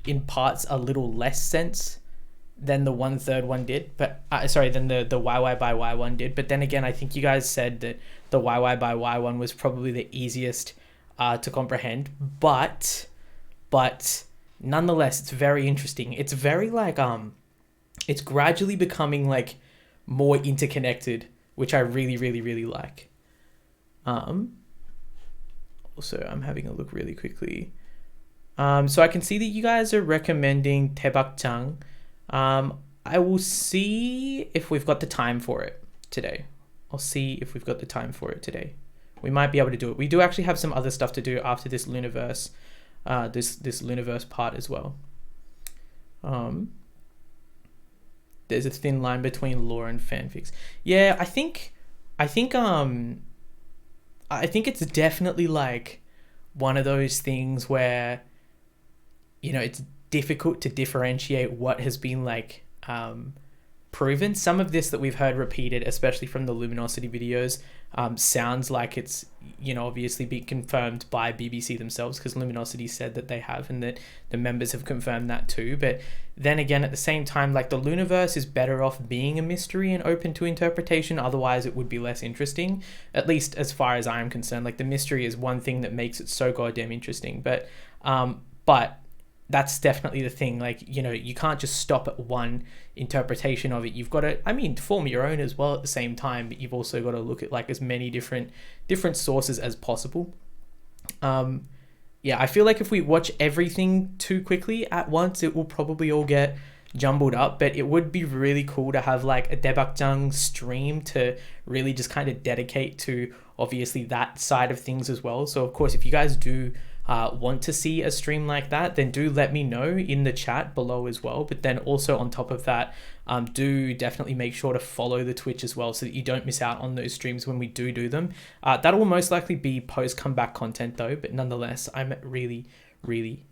in parts a little less sense than the 1/3 one did, but than the YY by Y one did. But then again, I think you guys said that the YY by Y one was probably the easiest to comprehend, but nonetheless, it's very interesting. It's very like it's gradually becoming like more interconnected, which I really, really, really like. Also, I'm having a look really quickly. So I can see that you guys are recommending Taebakjang. I will see if we've got the time for it today. I'll see if we've got the time for it today. We might be able to do it. We do actually have some other stuff to do after this LOONAVERSE, this LOONAVERSE part as well. There's a thin line between lore and fanfics. Yeah, I think it's definitely like one of those things where, you know, it's difficult to differentiate what has been like proven. Some of this that we've heard repeated, especially from the Loominosity videos, sounds like it's, you know, obviously been confirmed by BBC themselves, because Loominosity said that they have, and that the members have confirmed that too. But then again, at the same time, like, the LOONAVERSE is better off being a mystery and open to interpretation. Otherwise it would be less interesting, at least as far as I am concerned. Like, the mystery is one thing that makes it so goddamn interesting, but that's definitely the thing. Like, you know, you can't just stop at one interpretation of it. You've got to, I mean, form your own as well at the same time, but you've also got to look at like as many different sources as possible. Yeah, I feel like if we watch everything too quickly at once, it will probably all get jumbled up, but it would be really cool to have like a Daebakjang stream to really just kind of dedicate to obviously that side of things as well. So of course, if you guys do want to see a stream like that, then do let me know in the chat below as well. But then also on top of that, do definitely make sure to follow the Twitch as well, so that you don't miss out on those streams when we do them. That will most likely be post comeback content though, but nonetheless, I'm really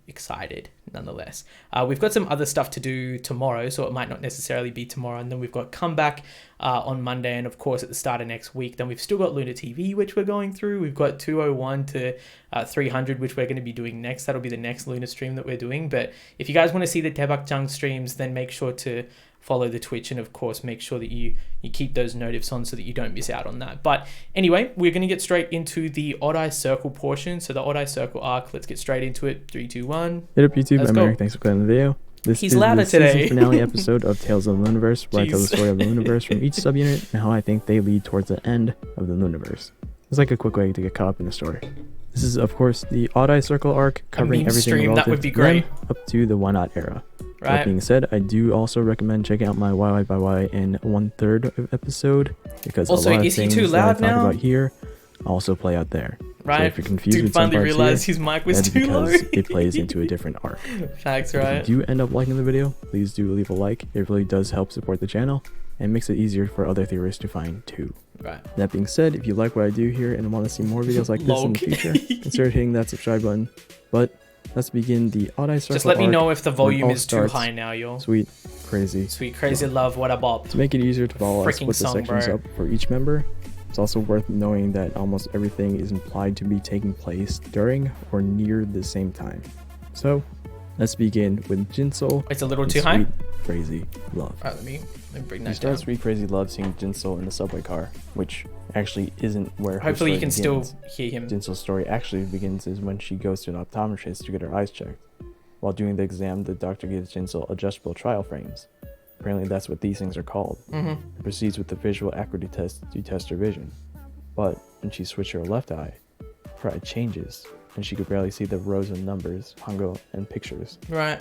excited nonetheless. We've got some other stuff to do tomorrow, so it might not necessarily be tomorrow, and then we've got comeback on Monday, and of course at the start of next week. Then we've still got LOONA TV, which we're going through. We've got 201 to 300, which we're going to be doing next. That'll be the next LOONA stream that we're doing. But if you guys want to see the Daebakjang streams, then make sure to follow the Twitch, and of course make sure that you keep those notifs on so that you don't miss out on that. But anyway, we're going to get straight into the Odd Eye Circle portion. So the Odd Eye Circle arc, let's get straight into it. 3, 2, 1. Hit up YouTube. I'm Eric. Thanks for playing the video. This He's is louder the today. season finale episode of Tales of the LOONAVERSE, where I tell the story of the LOONAVERSE from each subunit and how I think they lead towards the end of the LOONAVERSE. It's like a quick way to get caught up in the story. This is, of course, the Odd Eye Circle arc, covering everything stream, that would be great. Up to the One Odd era. Right. That being said, I do also recommend checking out my YY by Y in 1/3 episode, because also, a lot of is he things too that I loud talk now? about here also play out there. Right. So if you're confused Dude with some finally parts realized here, his mic was that's too low. because it plays into a different arc. Facts, right? If you do end up liking the video, please do leave a like. It really does help support the channel and makes it easier for other theorists to find too. Right. That being said, if you like what I do here and want to see more videos like this in the future, consider hitting that subscribe button. But let's begin the Odd Eye Circle. Just let me arc, know if the volume is too starts. high now, y'all. Sweet crazy love, what a bop. To make it easier to follow, I Freaking split the song, sections bro. up for each member. It's also worth knowing that almost everything is implied to be taking place during or near the same time. So let's begin with Jinsol. It's a little and too high? Sweet Crazy Love. Alright, let me bring You that start down. Sweet Crazy Love seeing Jinsol in the subway car, which actually isn't where her Hopefully you story can still begins. hear him. Jinsol's story actually begins is when she goes to an optometrist to get her eyes checked. While doing the exam, the doctor gives Jinsol adjustable trial frames. Apparently that's what these things are called. And proceeds with the visual acuity test to test her vision. But when she switched her left eye, her eye changes, and she could barely see the rows of numbers, hangul, and pictures. Right.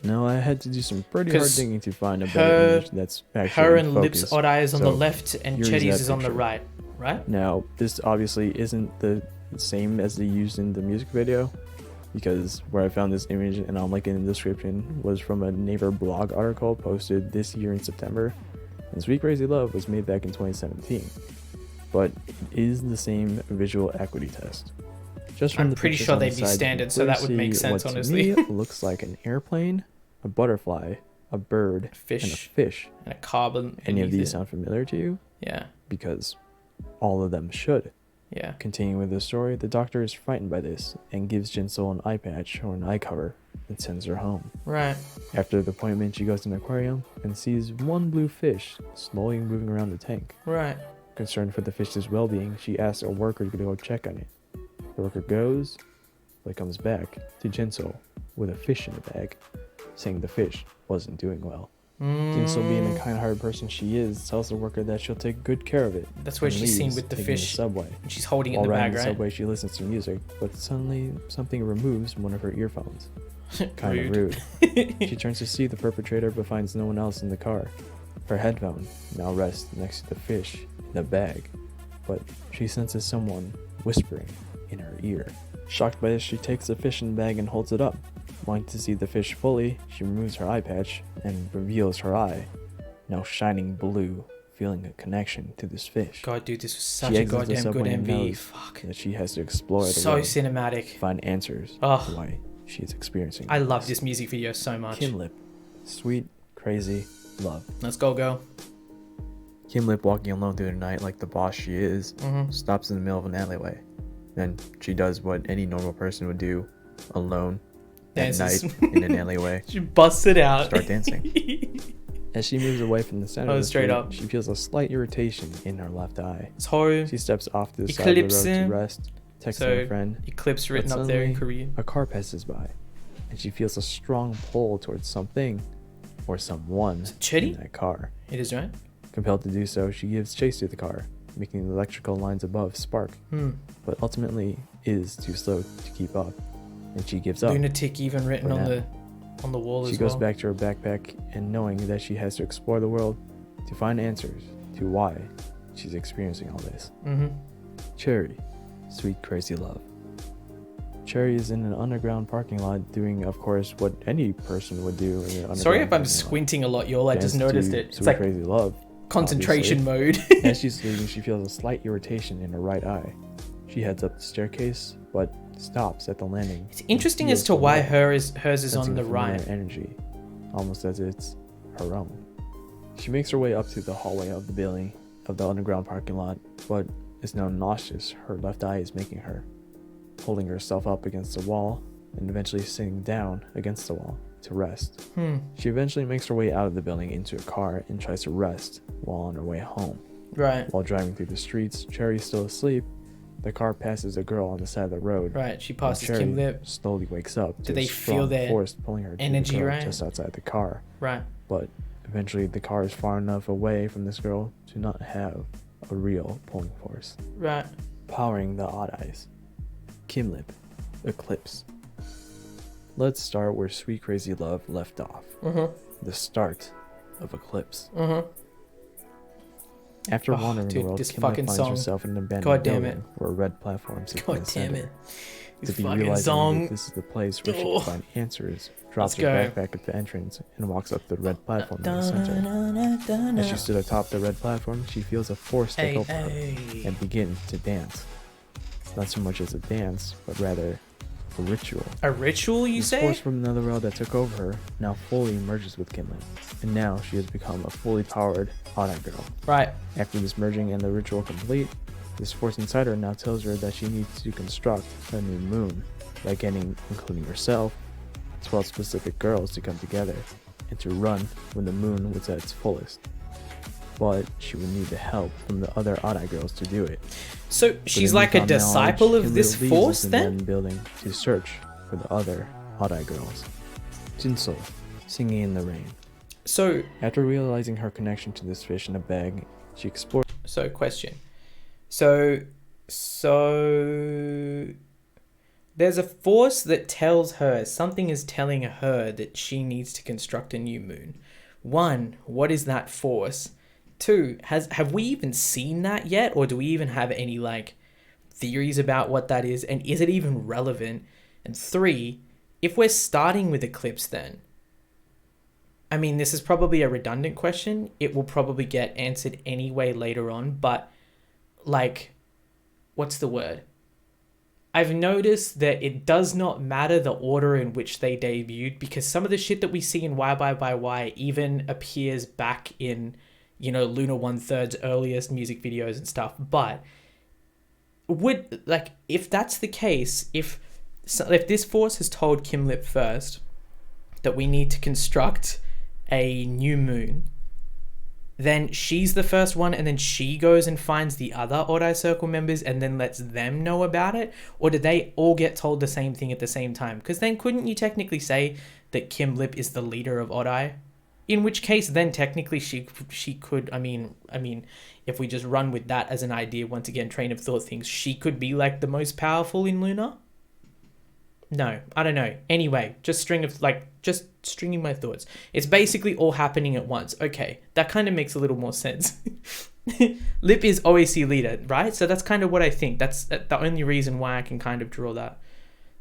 Now I had to do some pretty hard digging to find a her- better image that's actually Her in and focus. Lip's odd eye is on So, the left, and here's Chetty's that is on the picture. right. Right? Now, this obviously isn't the same as they used in the music video, because where I found this image, and I'll link it in the description, was from a Naver blog article posted this year in September, and Sweet Crazy Love was made back in 2017. But it is the same visual acuity test. Just from I'm the pretty pictures sure on the they'd be side, standard, you so that would clearly make see sense, what to honestly. me looks like an airplane, a butterfly, a bird, and a Fish. fish. And a carbon. Any of beneath these it. sound familiar to you? Yeah. Because all of them should. Yeah. Continuing with the story, the doctor is frightened by this and gives Jinsol an eye patch or an eye cover and sends her home. Right. After the appointment, she goes to an aquarium and sees one blue fish slowly moving around the tank. Right. Concerned for the fish's well-being, she asks a worker to go check on it. The worker goes, but comes back to Jinsol with a fish in the bag, saying the fish wasn't doing well. Jinsol, being the kind-hearted person she is, tells the worker that she'll take good care of it. That's where and she's seen leaves, with the taking fish. subway. And she's holding it in While the riding bag, the right? subway, she listens to music, but suddenly something removes one of her earphones. Kind of rude. She turns to see the perpetrator, but finds no one else in the car. Her headphone now rests next to the fish in a bag, but she senses someone whispering in her ear. Shocked by this, she takes the fish in the bag and holds it up. Wanting to see the fish fully, she removes her eye patch and reveals her eye, now shining blue, feeling a connection to this fish. God, dude, this was such She a exits the goddamn good subway and MV. knows Fuck. that she has to explore the So world cinematic. to find answers to Ugh. why she is experiencing I love this music video so much. Kim Lip, Sweet Crazy Love. Let's go, girl. Kim Lip, walking alone through the night like the boss she is, Mhm. stops in the middle of an alleyway. Then she does what any normal person would do, alone, Dances. at night, in an alleyway. She busts it out. Start dancing. As she moves away from the center Oh, of the straight street, up. she feels a slight irritation in her left eye. So, She steps off to the side of the road Eclipse. to rest, texting So, a friend. Eclipse But written up there in suddenly, Korean. a car passes by, and she feels a strong pull towards something or someone Chetty? in that car. It is, right? Compelled to do so, she gives chase to the car, making the electrical lines above spark, but ultimately is too slow to keep up, and she gives up. Lunatic even written For on now. the wall She as goes well. back to her backpack and knowing that she has to explore the world to find answers to why she's experiencing all this. Cherry, Sweet Crazy Love. Cherry is in an underground parking lot doing, of course, what any person would do in an underground Sorry if I'm parking lot. squinting a lot, y'all. I just Dance noticed to it. It's Sweet like Crazy Love. concentration mode. As she's leaving, she feels a slight irritation in her right eye. She heads up the staircase, but stops at the landing. It's interesting and as to feels why the hers is on sensing the a familiar right. energy, almost as it's her own. She makes her way up to the hallway of the building of the underground parking lot, but is now nauseous. Her left eye is making her, holding herself up against the wall and eventually sitting down against the wall to rest. She eventually makes her way out of the building into a car and tries to rest while on her way home. Right. While driving through the streets, Cherry's still asleep. The car passes a girl on the side of the road. Right. She and passes Cherry Kim Lip. slowly wakes up Do to they a feel strong their force pulling her to energy, the girl right? just outside the car. Right. But eventually the car is far enough away from this girl to not have a real pulling force. Right. Powering the odd eyes. Kim Lip, Eclipse. Let's start where Sweet Crazy Love left off. The start of Eclipse. After wandering the dude, world, this Kim Lip fucking finds song. herself in an abandoned God damn building where a red platform sits in God the damn center. it. To This be fucking realizing song. that this is the place where she Oh. can find answers, drops Let's her go. backpack at the entrance and walks up the red platform in the center. As she stood atop the red platform, she feels a force take over her and begins to dance. Not so much as a dance, but rather a ritual. A ritual, you This say? force from another world that took over her now fully merges with Kim Lip, and now she has become a fully powered Odd-Eye girl. Right. After this merging and the ritual complete, this force inside her now tells her that she needs to construct a new moon by getting, including herself, 12 specific girls to come together and to run when the moon was at its fullest. But she would need the help from the other Odd-Eye girls to do it. So she's like a newfound disciple knowledge, of Kim this Lip leaves force this then? abandoned building to search for the other Odd-Eye girls. Jinsol, singing in the rain. So, After realizing her connection to this fish in a bag, she explores. so question. So there's a force that tells her, something is telling her that she needs to construct a new moon. One, what is that force? Two, have we even seen that yet? Or do we even have any like theories about what that is? And is it even relevant? And three, if we're starting with Eclipse then, I mean, this is probably a redundant question. It will probably get answered anyway later on, but like, what's the word? I've noticed that it does not matter the order in which they debuted, because some of the shit that we see in Y even appears back in, you know, LOONA 1/3's earliest music videos and stuff. But would, like, if that's the case, if this force has told Kim Lip first that we need to construct a new moon, then she's the first one and then she goes and finds the other Odd-Eye Circle members and then lets them know about it? Or did they all get told the same thing at the same time? Because then couldn't you technically say that Kim Lip is the leader of Odd-Eye? In which case then technically she could, I mean, if we just run with that as an idea, once again, train of thought things, she could be like the most powerful in LOONA? No, I don't know. Anyway, just stringing my thoughts. It's basically all happening at once. Okay, that kind of makes a little more sense. Lip is OAC leader, right? So that's kind of what I think. That's the only reason why I can kind of draw that.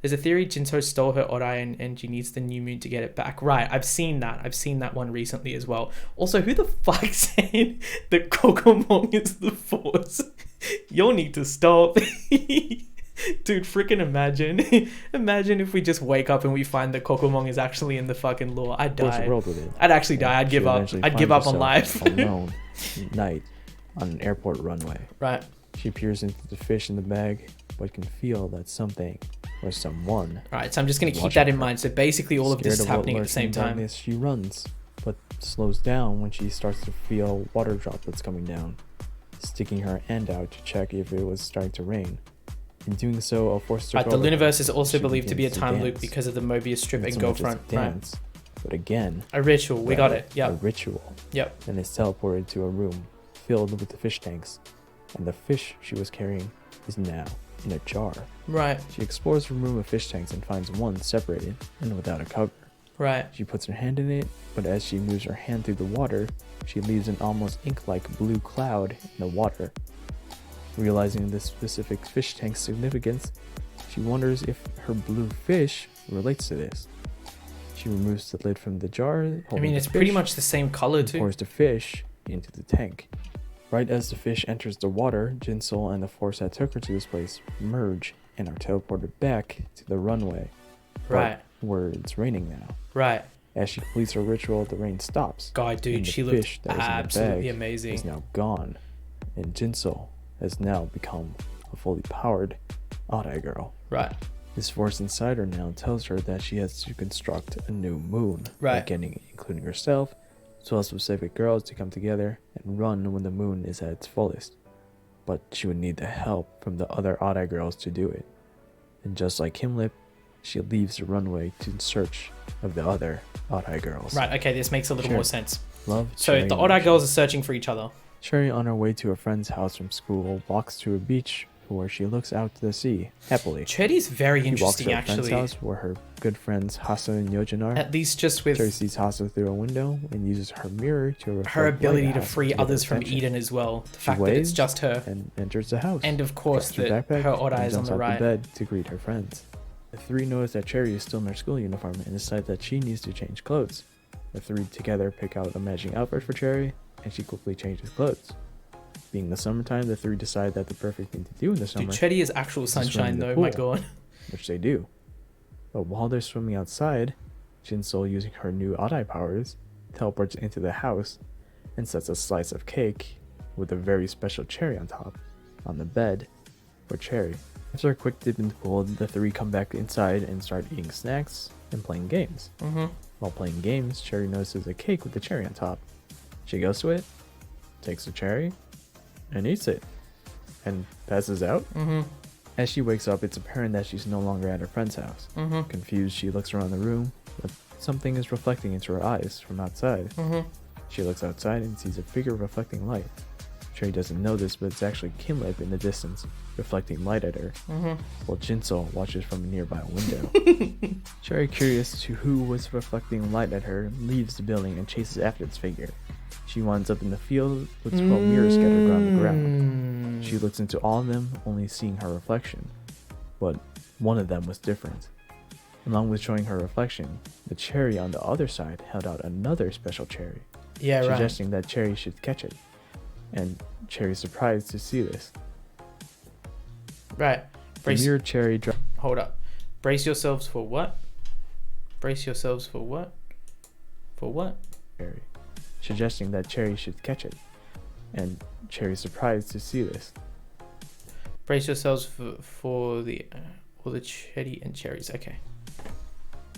There's a theory Jinso stole her Odai and she needs the new moon to get it back. Right, I've seen that one recently as well. Also, who the fuck said that Kokomon is the force? You'll need to stop. Dude, freaking imagine if we just wake up and we find that Kokomon is actually in the fucking lore. I'd die. I'd actually die. I'd give up. I'd give up on life. Alone at night on an airport runway. Right. She peers into the fish in the bag, but can feel that something or someone. Right, so I'm just going to keep that in mind. So basically all of this is happening at the same time. She runs, but slows down when she starts to feel water droplets coming down, sticking her hand out to check if it was starting to rain. In doing so, a force the Looniverse is also believed to be a time loop because of the Mobius strip and Girlfriend. Dance, but again, a ritual. We got it. Yeah. A ritual. Yep. And is teleported to a room filled with the fish tanks, and the fish she was carrying is now in a jar. Right. She explores the room of fish tanks and finds one separated and without a cover. Right. She puts her hand in it, but as she moves her hand through the water, she leaves an almost ink-like blue cloud in the water. Realizing this specific fish tank's significance, she wonders if her blue fish relates to this. She removes the lid from the jar. I mean, it's pretty much the same color too. Pours the fish into the tank. Right as the fish enters the water, Jinsol and the force that took her to this place merge and are teleported back to the runway. Right. Where it's raining now. Right. As she completes her ritual, the rain stops. God, dude, she looks absolutely amazing. Is now gone, and Jinsol has now become a fully powered Odai girl. Right. This force inside her now tells her that she has to construct a new moon. Right. By getting, including herself, 12 specific girls to come together and run when the moon is at its fullest. But she would need the help from the other Odai girls to do it. And just like Himlip, she leaves the runway in search of the other Odai girls. Right, okay, this makes a little more sense. Love. So the Odai girls are searching for each other. Cherry, on her way to a friend's house from school, walks to a beach where she looks out to the sea happily. Cherry's very interesting, she walks to actually. A friend's house where her good friends Hasa and Yojin are. At least just with Cherry sees Hasa through a window and uses her mirror to reflect her ability to light free to others from attention. Eden as well. The She fact that it's waves just her. and enters the house. And of course Grabs that backpack her Odai and is on jumps the out right. bed to greet her friends. The three notice that Cherry is still in her school uniform and decide that she needs to change clothes. The three together pick out a matching outfit for Cherry, and she quickly changes clothes. Being the summertime, the three decide that the perfect thing to do in the summer. Dude, Cherry is actual sunshine though, pool, my god. Which they do. But while they're swimming outside, Jinsol, using her new Odai powers, teleports into the house and sets a slice of cake with a very special cherry on top on the bed for Cherry. After a quick dip in the pool, the three come back inside and start eating snacks and playing games. While playing games, Cherry notices a cake with the cherry on top. She goes to it, takes the cherry, and eats it, and passes out. As she wakes up, it's apparent that she's no longer at her friend's house. Confused, she looks around the room, but something is reflecting into her eyes from outside. She looks outside and sees a figure reflecting light. Cherry doesn't know this, but it's actually Kinlip in the distance, reflecting light at her, while Jinsol watches from a nearby window. Cherry, curious to who was reflecting light at her, leaves the building and chases after this figure. She winds up in the field with 12 mirrors scattered around the ground. She looks into all of them, only seeing her reflection, but one of them was different. Along with showing her reflection, the cherry on the other side held out another special cherry, suggesting that Cherry should catch it. And Cherry's surprised to see this. Right. The mirror cherry Hold up. Brace yourselves for what? Brace yourselves for what? For what? Cherry, suggesting that Cherry should catch it. And Cherry's surprised to see this. Brace yourselves for the all the cherry and cherries. Okay.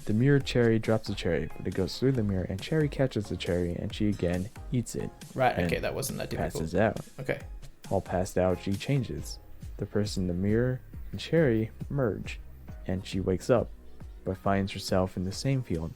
The mirror cherry drops the cherry, but it goes through the mirror, and Cherry catches the cherry, and she again eats it. Right. Okay, that wasn't that difficult. Passes out. Okay. While passed out, she changes. The person in the mirror and Cherry merge, and she wakes up, but finds herself in the same field.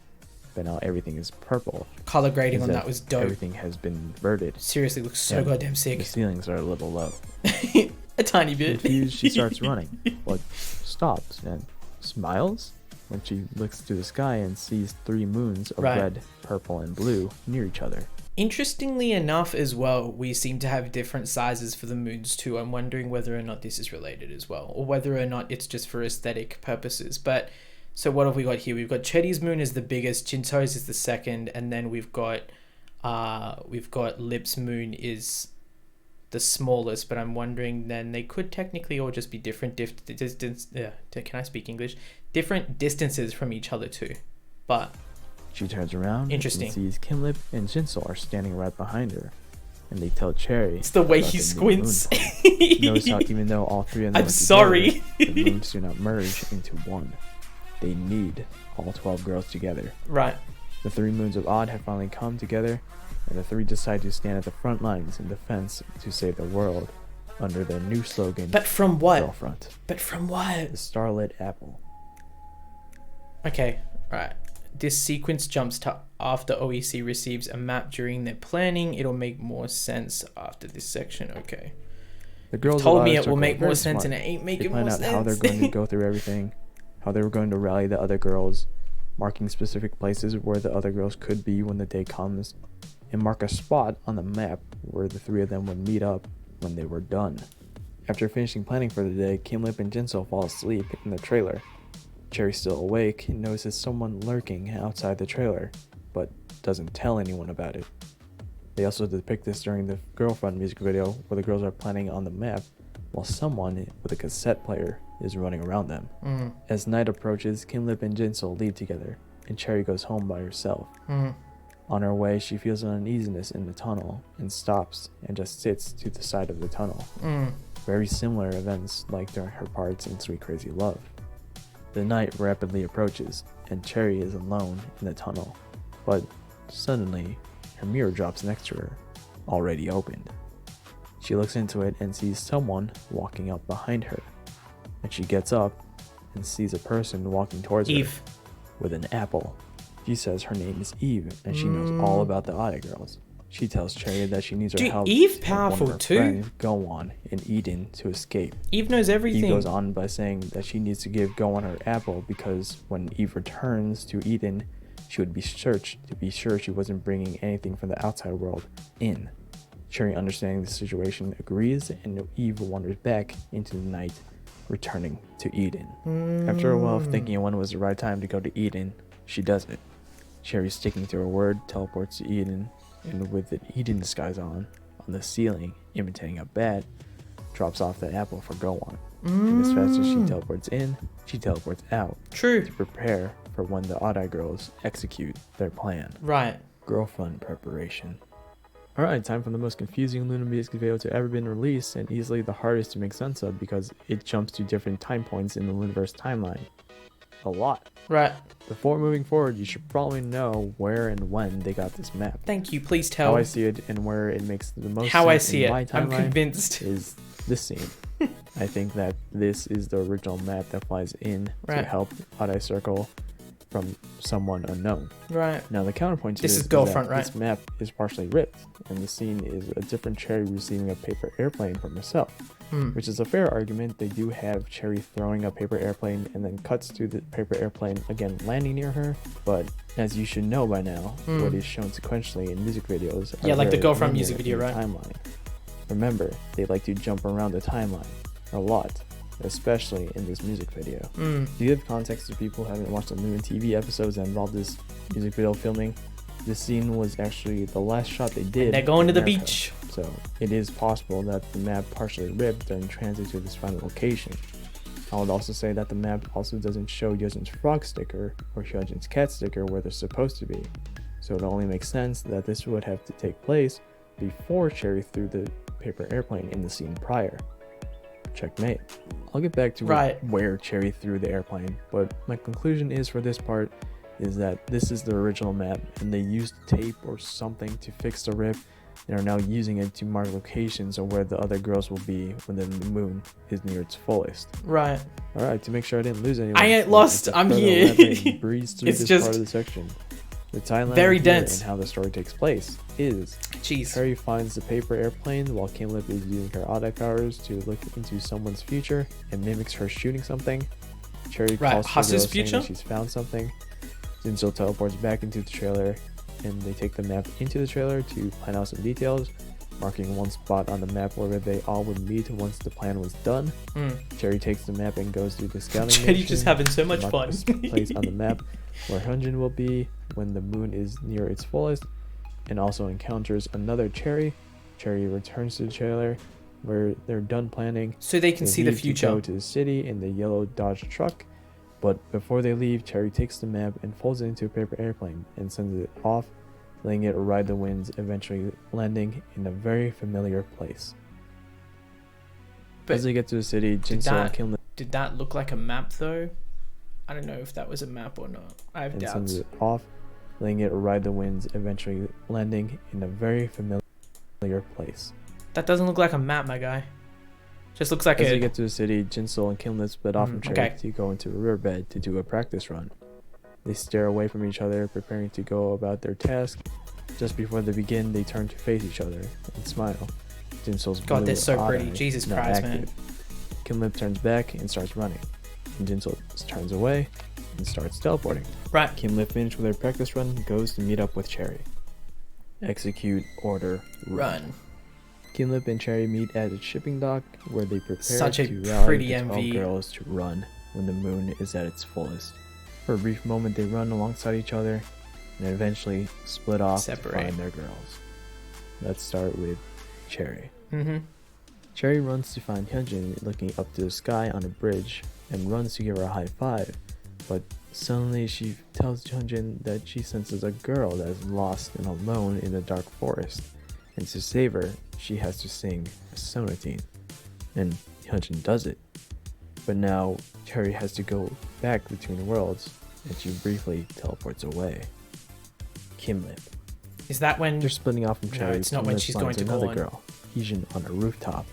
But now everything is purple. Color grading on that was dope. Everything has been inverted. Seriously, looks so goddamn sick. The ceilings are a little low. A tiny bit. Confused, she starts running, but stops and smiles when she looks to the sky and sees 3 moons of Right. red, purple, and blue near each other. Interestingly enough as well, we seem to have different sizes for the moons too. I'm wondering whether or not this is related as well, or whether or not it's just for aesthetic purposes. But so what have we got here? We've got Chetty's moon is the biggest, Jinso's is the second, and then we've got Lip's moon is the smallest. But I'm wondering then they could technically all just be different distance. Can I speak English? Different distances from each other too. But She turns around Interesting. and sees Kimlip and Jinsol are standing right behind her, and they tell Cherry it's the way about he the new moon squints. point. Notice how even though all 3 of them I'm are sorry. together, the moons do not merge into one. They need all 12 girls together. Right. The 3 moons of Odd have finally come together, and the 3 decide to stand at the front lines in defense to save the world under their new slogan, But from what? Girlfront, But from what? the Starlit Apple. Okay, right. This sequence jumps to after OEC receives a map during their planning. It'll make more sense after this section. Okay. The girls Told of me Odd it will Circle make are more very sense, smart. and it ain't They making plan more out sense. how they're going to go through everything, how they were going to rally the other girls, marking specific places where the other girls could be when the day comes, and mark a spot on the map where the 3 of them would meet up when they were done. After finishing planning for the day, Kimlip and Jinsol fall asleep in the trailer. Cherry's still awake and notices someone lurking outside the trailer, but doesn't tell anyone about it. They also depict this during the Girlfriend music video where the girls are planning on the map while someone with a cassette player is running around them. As night approaches, Kimlip and Jinsol leave together, and Cherry goes home by herself. On her way, she feels an uneasiness in the tunnel and stops and just sits to the side of the tunnel. Very similar events like during her parts in Sweet Crazy Love. The night rapidly approaches, and Cherry is alone in the tunnel, but suddenly her mirror drops next to her, already opened. She looks into it and sees someone walking up behind her, and she gets up and sees a person walking towards Yves. her with an apple. She says her name is Yves, and she knows all about the Odd Girls. She tells Cherry that she needs her Dude, help Yves to help one of powerful her too. friends, Go-On, in Eden to escape. Eve knows everything. Eve goes on by saying that she needs to give Go-On her apple because when Eve returns to Eden, she would be searched to be sure she wasn't bringing anything from the outside world in. Cherry, understanding the situation, agrees, and Eve wanders back into the night, returning to Eden. After a while of thinking when was the right time to go to Eden, she does it. Cherry, sticking to her word, teleports to Eden, and with the Eden disguise on the ceiling, imitating a bat, drops off the apple for Go-On. And as fast as she teleports in, she teleports out. True. To prepare for when the Odd Girls execute their plan. Right. Girlfriend preparation. Alright, time for the most confusing Loona music video to ever been released, and easily the hardest to make sense of because it jumps to different time points in the Looniverse timeline. A lot. Right. Before moving forward, you should probably know where and when they got this map. Thank you. Please tell. How I see it and where it makes the most How sense I see in it. my I'm timeline convinced. is this scene. I think that this is the original map that flies in to Right. help Odd Eye Circle from someone unknown. Right. Now the counterpoint to This this is that Girlfriend, right? This map is partially ripped, and the scene is a different Cherry receiving a paper airplane from herself, which is a fair argument. They do have Cherry throwing a paper airplane and then cuts to the paper airplane again landing near her, but as you should know by now, what is shown sequentially in music videos are Yeah, like the very Girlfriend linear music video, in the right? Timeline. Remember, they like to jump around the timeline a lot, especially in this music video. To give context to people who haven't watched the Loona TV episodes that involved this music video filming, this scene was actually the last shot they did. They're going to in the America. beach. So it is possible that the map partially ripped during transit to this final location. I would also say that the map also doesn't show Hyojin's frog sticker or Hyojin's cat sticker where they're supposed to be. So it only makes sense that this would have to take place before Cherry threw the paper airplane in the scene prior. Checkmate. I'll get back to where Cherry threw the airplane, but my conclusion is for this part is that this is the original map and they used tape or something to fix the rip and are now using it to mark locations of where the other girls will be when the moon is near its fullest. Right. Alright, to make sure I didn't lose anyone. I ain't lost. I'm here. Breeze through It's this just part of the section. The timeline very here dense. and how the story takes place is Cherry finds the paper airplane while Kimlip is using her Odd Eye powers to look into someone's future and mimics her shooting something. Cherry Right, calls for Hase's girl saying future? that she's found something. Jinso teleports back into the trailer, and they take the map into the trailer to plan out some details, marking one spot on the map where they all would meet once the plan was done. Cherry takes the map and goes through the scouting Cherry mission just having so to much mark fun. the place on the map where Hyunjin will be when the moon is near its fullest, and also encounters another Cherry. Cherry returns to the trailer where they're done planning. So they can see the leave to future. go to the city in the yellow Dodge truck, but before they leave, Cherry takes the map and folds it into a paper airplane and sends it off, letting it ride the winds, eventually landing in a very familiar place. But as they get to the city, Jinso and Kim did that look like a map though? I don't know if that was a map or not. I have and doubts. sends it off, letting it ride the winds, eventually landing in a very familiar place. That doesn't look like a map, my guy. Just looks like As they get to the city, Jinso and Kimlet split off from Cherry okay. to go into a riverbed to do a practice run. They stare away from each other, preparing to go about their task. Just before they begin, they turn to face each other and smile. Jinso's God, blue they're so eye pretty. Jesus not Christ, active. man. Kimlet turns back and starts running, and Jinso turns away and starts teleporting. Right. Kimlet, finished with her practice run, goes to meet up with Cherry. Execute order run. Kimlip and Cherry meet at a shipping dock where they prepare Such a to rally pretty the 12 MV. girls to run when the moon is at its fullest. For a brief moment, they run alongside each other and eventually split off to find their girls. Let's start with Cherry. Cherry runs to find Hyunjin looking up to the sky on a bridge and runs to give her a high five, but suddenly she tells Hyunjin that she senses a girl that is lost and alone in the dark forest, and to save her, she has to sing a sonatine, and Hyunjin does it. But now Cherry has to go back between worlds, and she briefly teleports away. Kimlip. Is that when They're splitting off from No, Cherry. it's not when Kimlip she's going finds to go another on. girl, Hijin, on a rooftop.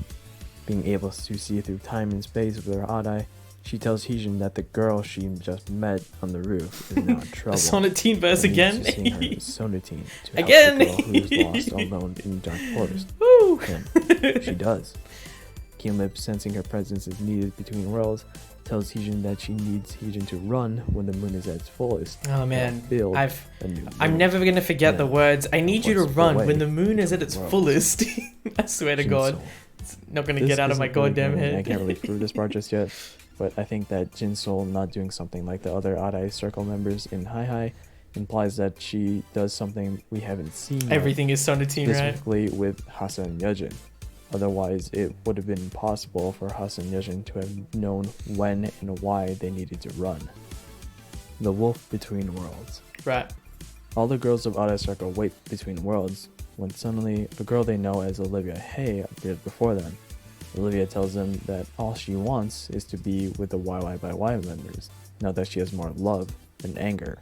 Being able to see through time and space with her odd eye, she tells Hijin that the girl she just met on the roof is now in trouble. sonatine verse and again? needs to sing her sonatine to help Again? the girl who is lost alone in the dark forest. Woo! And she does. Kimlip, sensing her presence is needed between worlds, tells Hijin that she needs Hijin to run when the moon is at its fullest. Oh man, build I'm moon. never gonna forget the Now, words. I need you to teleports run away when the moon is at to its worlds. fullest. I swear to God, Jinso. it's not gonna This get out of my isn't really goddamn canon, head. I can't really prove this part just yet, but I think that Jinso not doing something like the other Odd Eye Circle members in Hi Hi implies that she does something we haven't seen yet, Everything is sonatine, right? specifically with Hasa and Yejin. Otherwise, it would have been impossible for Hasa and Yejin to have known when and why they needed to run. The Wolf Between Worlds. Right. All the girls of Odd Eye Circle wait between worlds when suddenly a girl they know as Olivia Hye appears before them. Olivia tells them that all she wants is to be with the YY members, now that she has more love than anger.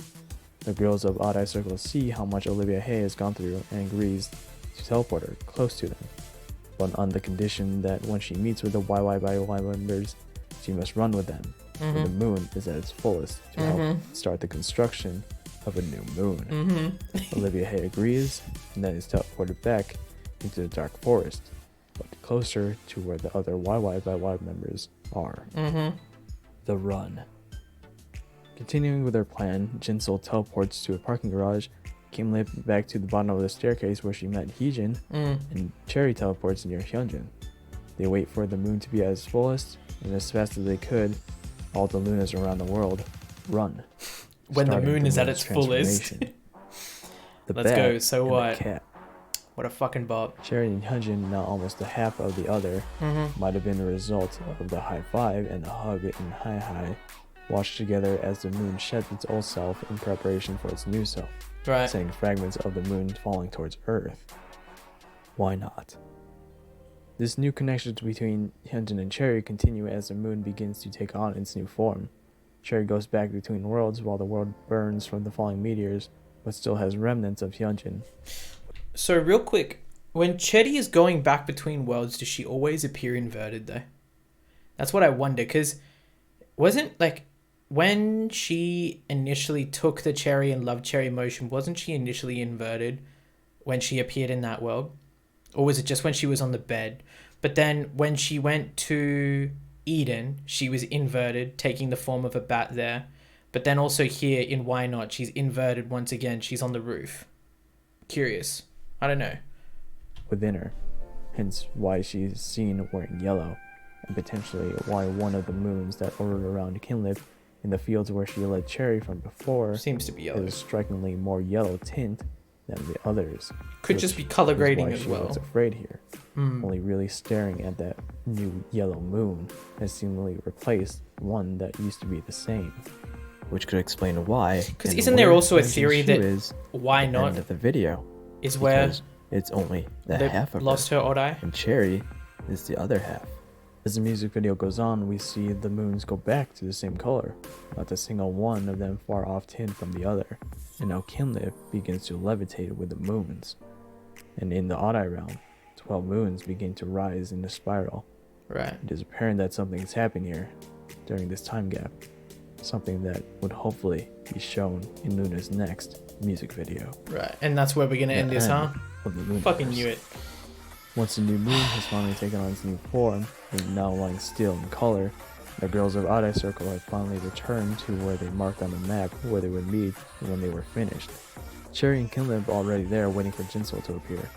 The girls of Odd Eye Circle see how much Olivia Hye has gone through and agrees to teleport her close to them, but on the condition that when she meets with the YY members, she must run with them when the moon is at its fullest to help start the construction of a new moon. Olivia Hye agrees and then is teleported back into the dark forest, but closer to where the other YY members are. The Run. Continuing with their plan, Jinso teleports to a parking garage, Kimlip back to the bottom of the staircase where she met Hijin, and Cherry teleports near Hyunjin. They wait for the moon to be at its fullest, and as fast as they could, all the Lunas around the world run. When the starting moon the is at moon's its fullest. transformation. The Let's bat go, so and the what? cat. What a fucking bop. Cherry and Hyunjin, now almost a half of the other, might have been a result of the high five and the hug in Hi Hi, watched together as the moon sheds its old self in preparation for its new self, Right. sending fragments of the moon falling towards Earth. Why not? This new connection between Hyunjin and Cherry continue as the moon begins to take on its new form. Cherry goes back between worlds while the world burns from the falling meteors, but still has remnants of Hyunjin. So real quick, when Chetty is going back between worlds, does she always appear inverted though? That's what I wonder, because wasn't like when she initially took the Cherry and Love Cherry motion, wasn't she initially inverted when she appeared in that world? Or was it just when she was on the bed? But then when she went to Eden, she was inverted, taking the form of a bat there. But then also here in Why Not, she's inverted once again. She's on the roof. Curious. I don't know. Within her, hence why she's seen wearing yellow, and potentially why one of the moons that orbited around Kinlip in the fields where she led Cherry from before seems to be yellow. Is strikingly more yellow tint than the others. Could just be color grading as well. She looks afraid here, only really staring at that new yellow moon has seemingly replaced one that used to be the same, which could explain why. Because isn't there also a theory that Why Not end of the video is where it's only the half of lost her odd eye, and Cherry is the other half. As the music video goes on, we see the moons go back to the same color, not a single one of them far off tint from the other, and now Kinlip begins to levitate with the moons. And in the odd eye realm, 12 moons begin to rise in a spiral. Right. It is apparent that something's happened here during this time gap, something that would hopefully be shown in Luna's next music video. Right, and that's where we're gonna end this, huh? Fucking knew it. Once the new moon has finally taken on its new form, and now lying still in color, the girls of Odd Eye Circle have finally returned to where they marked on the map where they would meet when they were finished. Cherry and Kinlip are already there waiting for Jinsol to appear.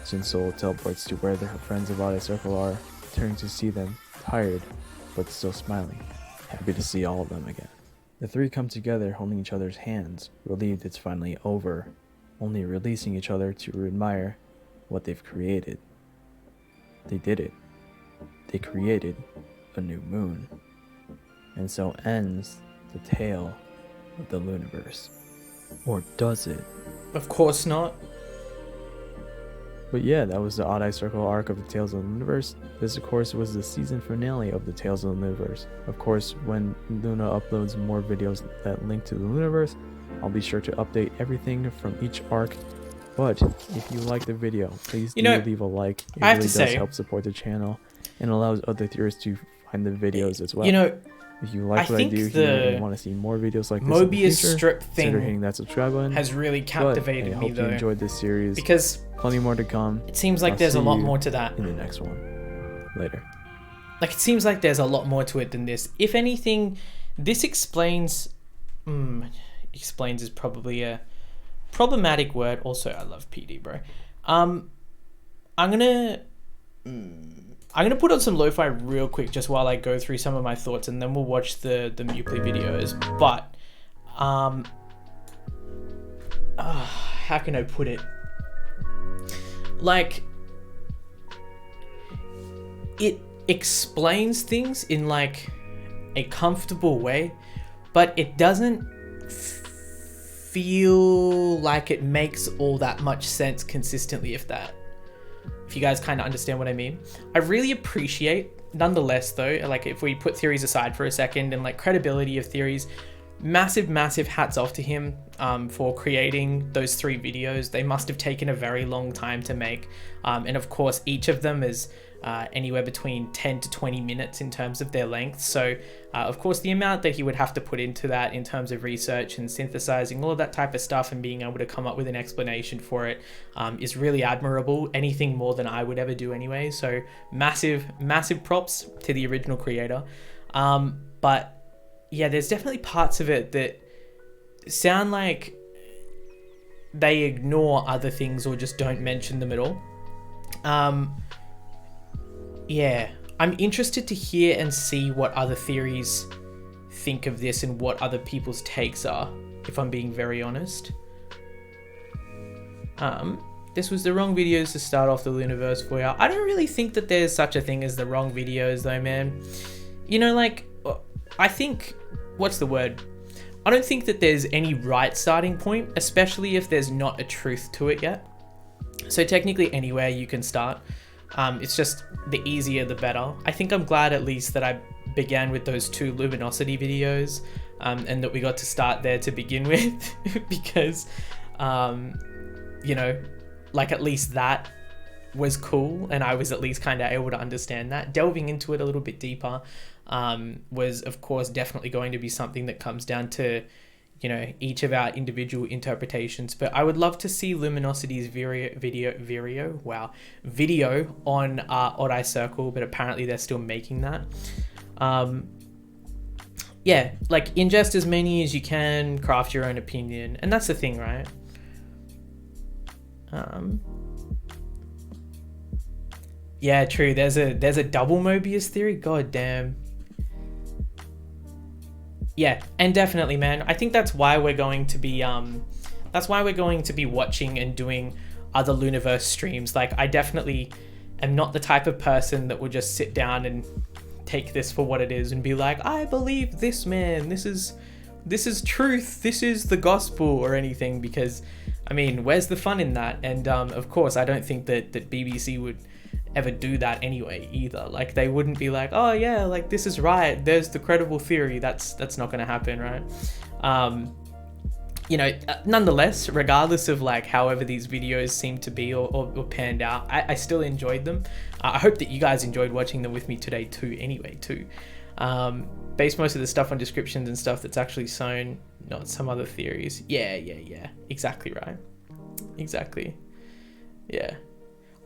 Jinsol teleports to where her friends of Odd Eye Circle are, turning to see them, tired, but still smiling, happy to see all of them again. The three come together holding each other's hands, relieved it's finally over, only releasing each other to admire what they've created. They did it. They created a new moon. And so ends the tale of the Looniverse. Or does it? Of course not. But yeah, that was the Odd Eye Circle arc of the Tales of the Looniverse. This, of course, was the season finale of the Tales of the Looniverse. Of course, when Luna uploads more videos that link to the Looniverse, I'll be sure to update everything from each arc. But if you like the video, please leave a like. It really does help support the channel and allows other theorists to find the videos as well. If you like what I do here and want to see more videos like this Mobius in the future, strip thing consider hitting that subscribe button. Has really captivated I me hope though. you enjoyed this series. Because plenty more to come. It seems like there's a lot more to that. In the next one. Later. Like, it seems like there's a lot more to it than this. If anything, this explains... explains is probably a problematic word. Also, I love PD, bro. I'm gonna put on some lo-fi real quick just while I go through some of my thoughts, and then we'll watch the Mupli videos. But how can I put it? Like, it explains things in like a comfortable way, but it doesn't feel like it makes all that much sense consistently, if you guys kind of understand what I mean. I really appreciate, nonetheless though, like if we put theories aside for a second and like credibility of theories, massive hats off to him for creating those 3 videos. They must have taken a very long time to make, and of course each of them is anywhere between 10 to 20 minutes in terms of their length. So of course the amount that he would have to put into that in terms of research and synthesizing all of that type of stuff and being able to come up with an explanation for it is really admirable. Anything more than I would ever do anyway. So massive props to the original creator. But yeah, there's definitely parts of it that sound like they ignore other things or just don't mention them at all. Yeah, I'm interested to hear and see what other theories think of this and what other people's takes are, if I'm being very honest. This was the wrong videos to start off the Looniverse for you. I don't really think that there's such a thing as the wrong videos though, man. You know, like, I think, what's the word? I don't think that there's any right starting point, especially if there's not a truth to it yet. So technically anywhere you can start. It's just the easier the better. I think I'm glad at least that I began with those 2 Loominosity videos and that we got to start there to begin with because, you know, like at least that was cool and I was at least kind of able to understand that. Delving into it a little bit deeper was of course definitely going to be something that comes down to, you know, each of our individual interpretations. But I would love to see Luminosity's video on Odd Eye Circle, but apparently they're still making that. Yeah, like ingest as many as you can, craft your own opinion, and that's the thing, right? Yeah, true. There's a double Mobius theory. God damn. Yeah, and definitely, man. I think that's why we're going to be watching and doing other Loonaverse streams. Like, I definitely am not the type of person that will just sit down and take this for what it is and be like, I believe this, man. This is truth. This is the gospel or anything, because I mean, where's the fun in that? And of course, I don't think that BBC would ever do that anyway either. Like, they wouldn't be like, oh yeah, like this is right, there's the credible theory. That's not gonna happen, right? You know, nonetheless, regardless of like however these videos seem to be or panned out, I still enjoyed them. I hope that you guys enjoyed watching them with me today too, anyway, too. Based most of the stuff on descriptions and stuff that's actually sewn, not some other theories. Yeah, exactly right. Exactly. Yeah.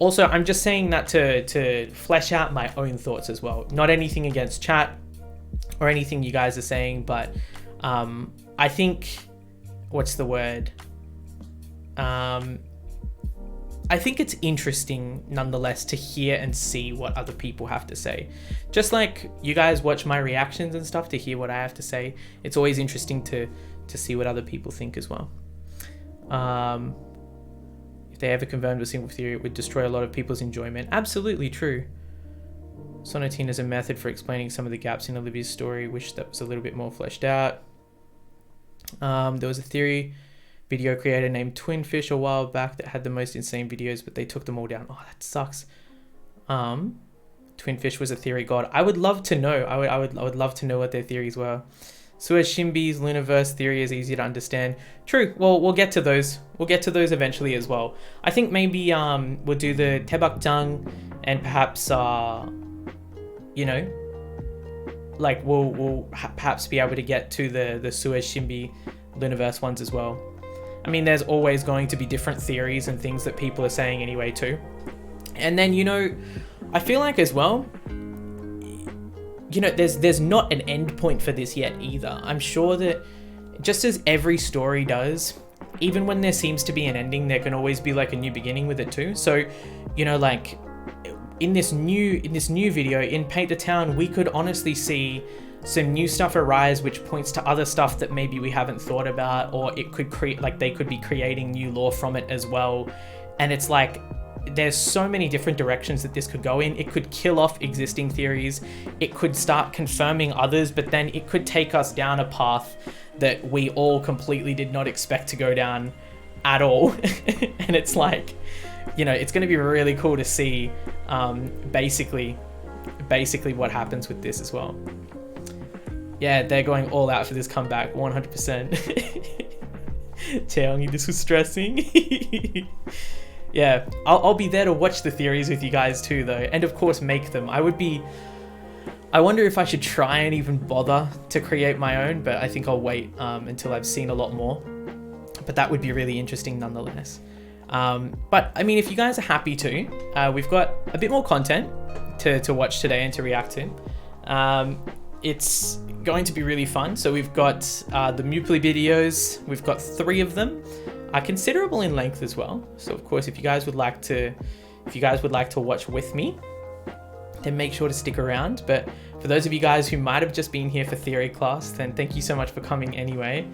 Also, I'm just saying that to flesh out my own thoughts as well. Not anything against chat or anything you guys are saying, but I think, what's the word? I think it's interesting nonetheless to hear and see what other people have to say. Just like you guys watch my reactions and stuff to hear what I have to say, it's always interesting to see what other people think as well. If they ever confirmed a single theory, it would destroy a lot of people's enjoyment. Absolutely true. Sonatine is a method for explaining some of the gaps in Olivia's story. Wish that was a little bit more fleshed out. There was a theory video creator named Twinfish a while back that had the most insane videos, but they took them all down. Oh, that sucks. Twinfish was a theory god. I would love to know. I would love to know what their theories were. Suez Shimbi's Loonaverse theory is easy to understand. True. Well, we'll get to those. We'll get to those eventually as well. I think maybe we'll do the Tebakjang and perhaps you know, like we'll perhaps be able to get to the Suez Shimbi Loonaverse ones as well. I mean, there's always going to be different theories and things that people are saying anyway too. And then, you know, I feel like as well, you know, there's not an end point for this yet either. I'm sure that just as every story does, even when there seems to be an ending, there can always be like a new beginning with it too. So, you know, like in this new video in Paint the Town, we could honestly see some new stuff arise which points to other stuff that maybe we haven't thought about, or it could create, like they could be creating new lore from it as well. And it's like, there's so many different directions that this could go in. It could kill off existing theories. It could start confirming others, but then it could take us down a path that we all completely did not expect to go down at all. And it's like, you know, it's going to be really cool to see basically what happens with this as well. Yeah, they're going all out for this comeback, 100%. Chaeyoungi, this was stressing. Yeah, I'll be there to watch the theories with you guys too, though, and of course make them. I wonder if I should try and even bother to create my own, but I think I'll wait until I've seen a lot more. But that would be really interesting nonetheless. But I mean, if you guys are happy to, we've got a bit more content to watch today and to react to. It's going to be really fun. So we've got the Mupli videos. We've got 3 of them. Considerable in length as well. So of course, if you guys would like to watch with me, then make sure to stick around. But for those of you guys who might have just been here for theory class, then thank you so much for coming anyway.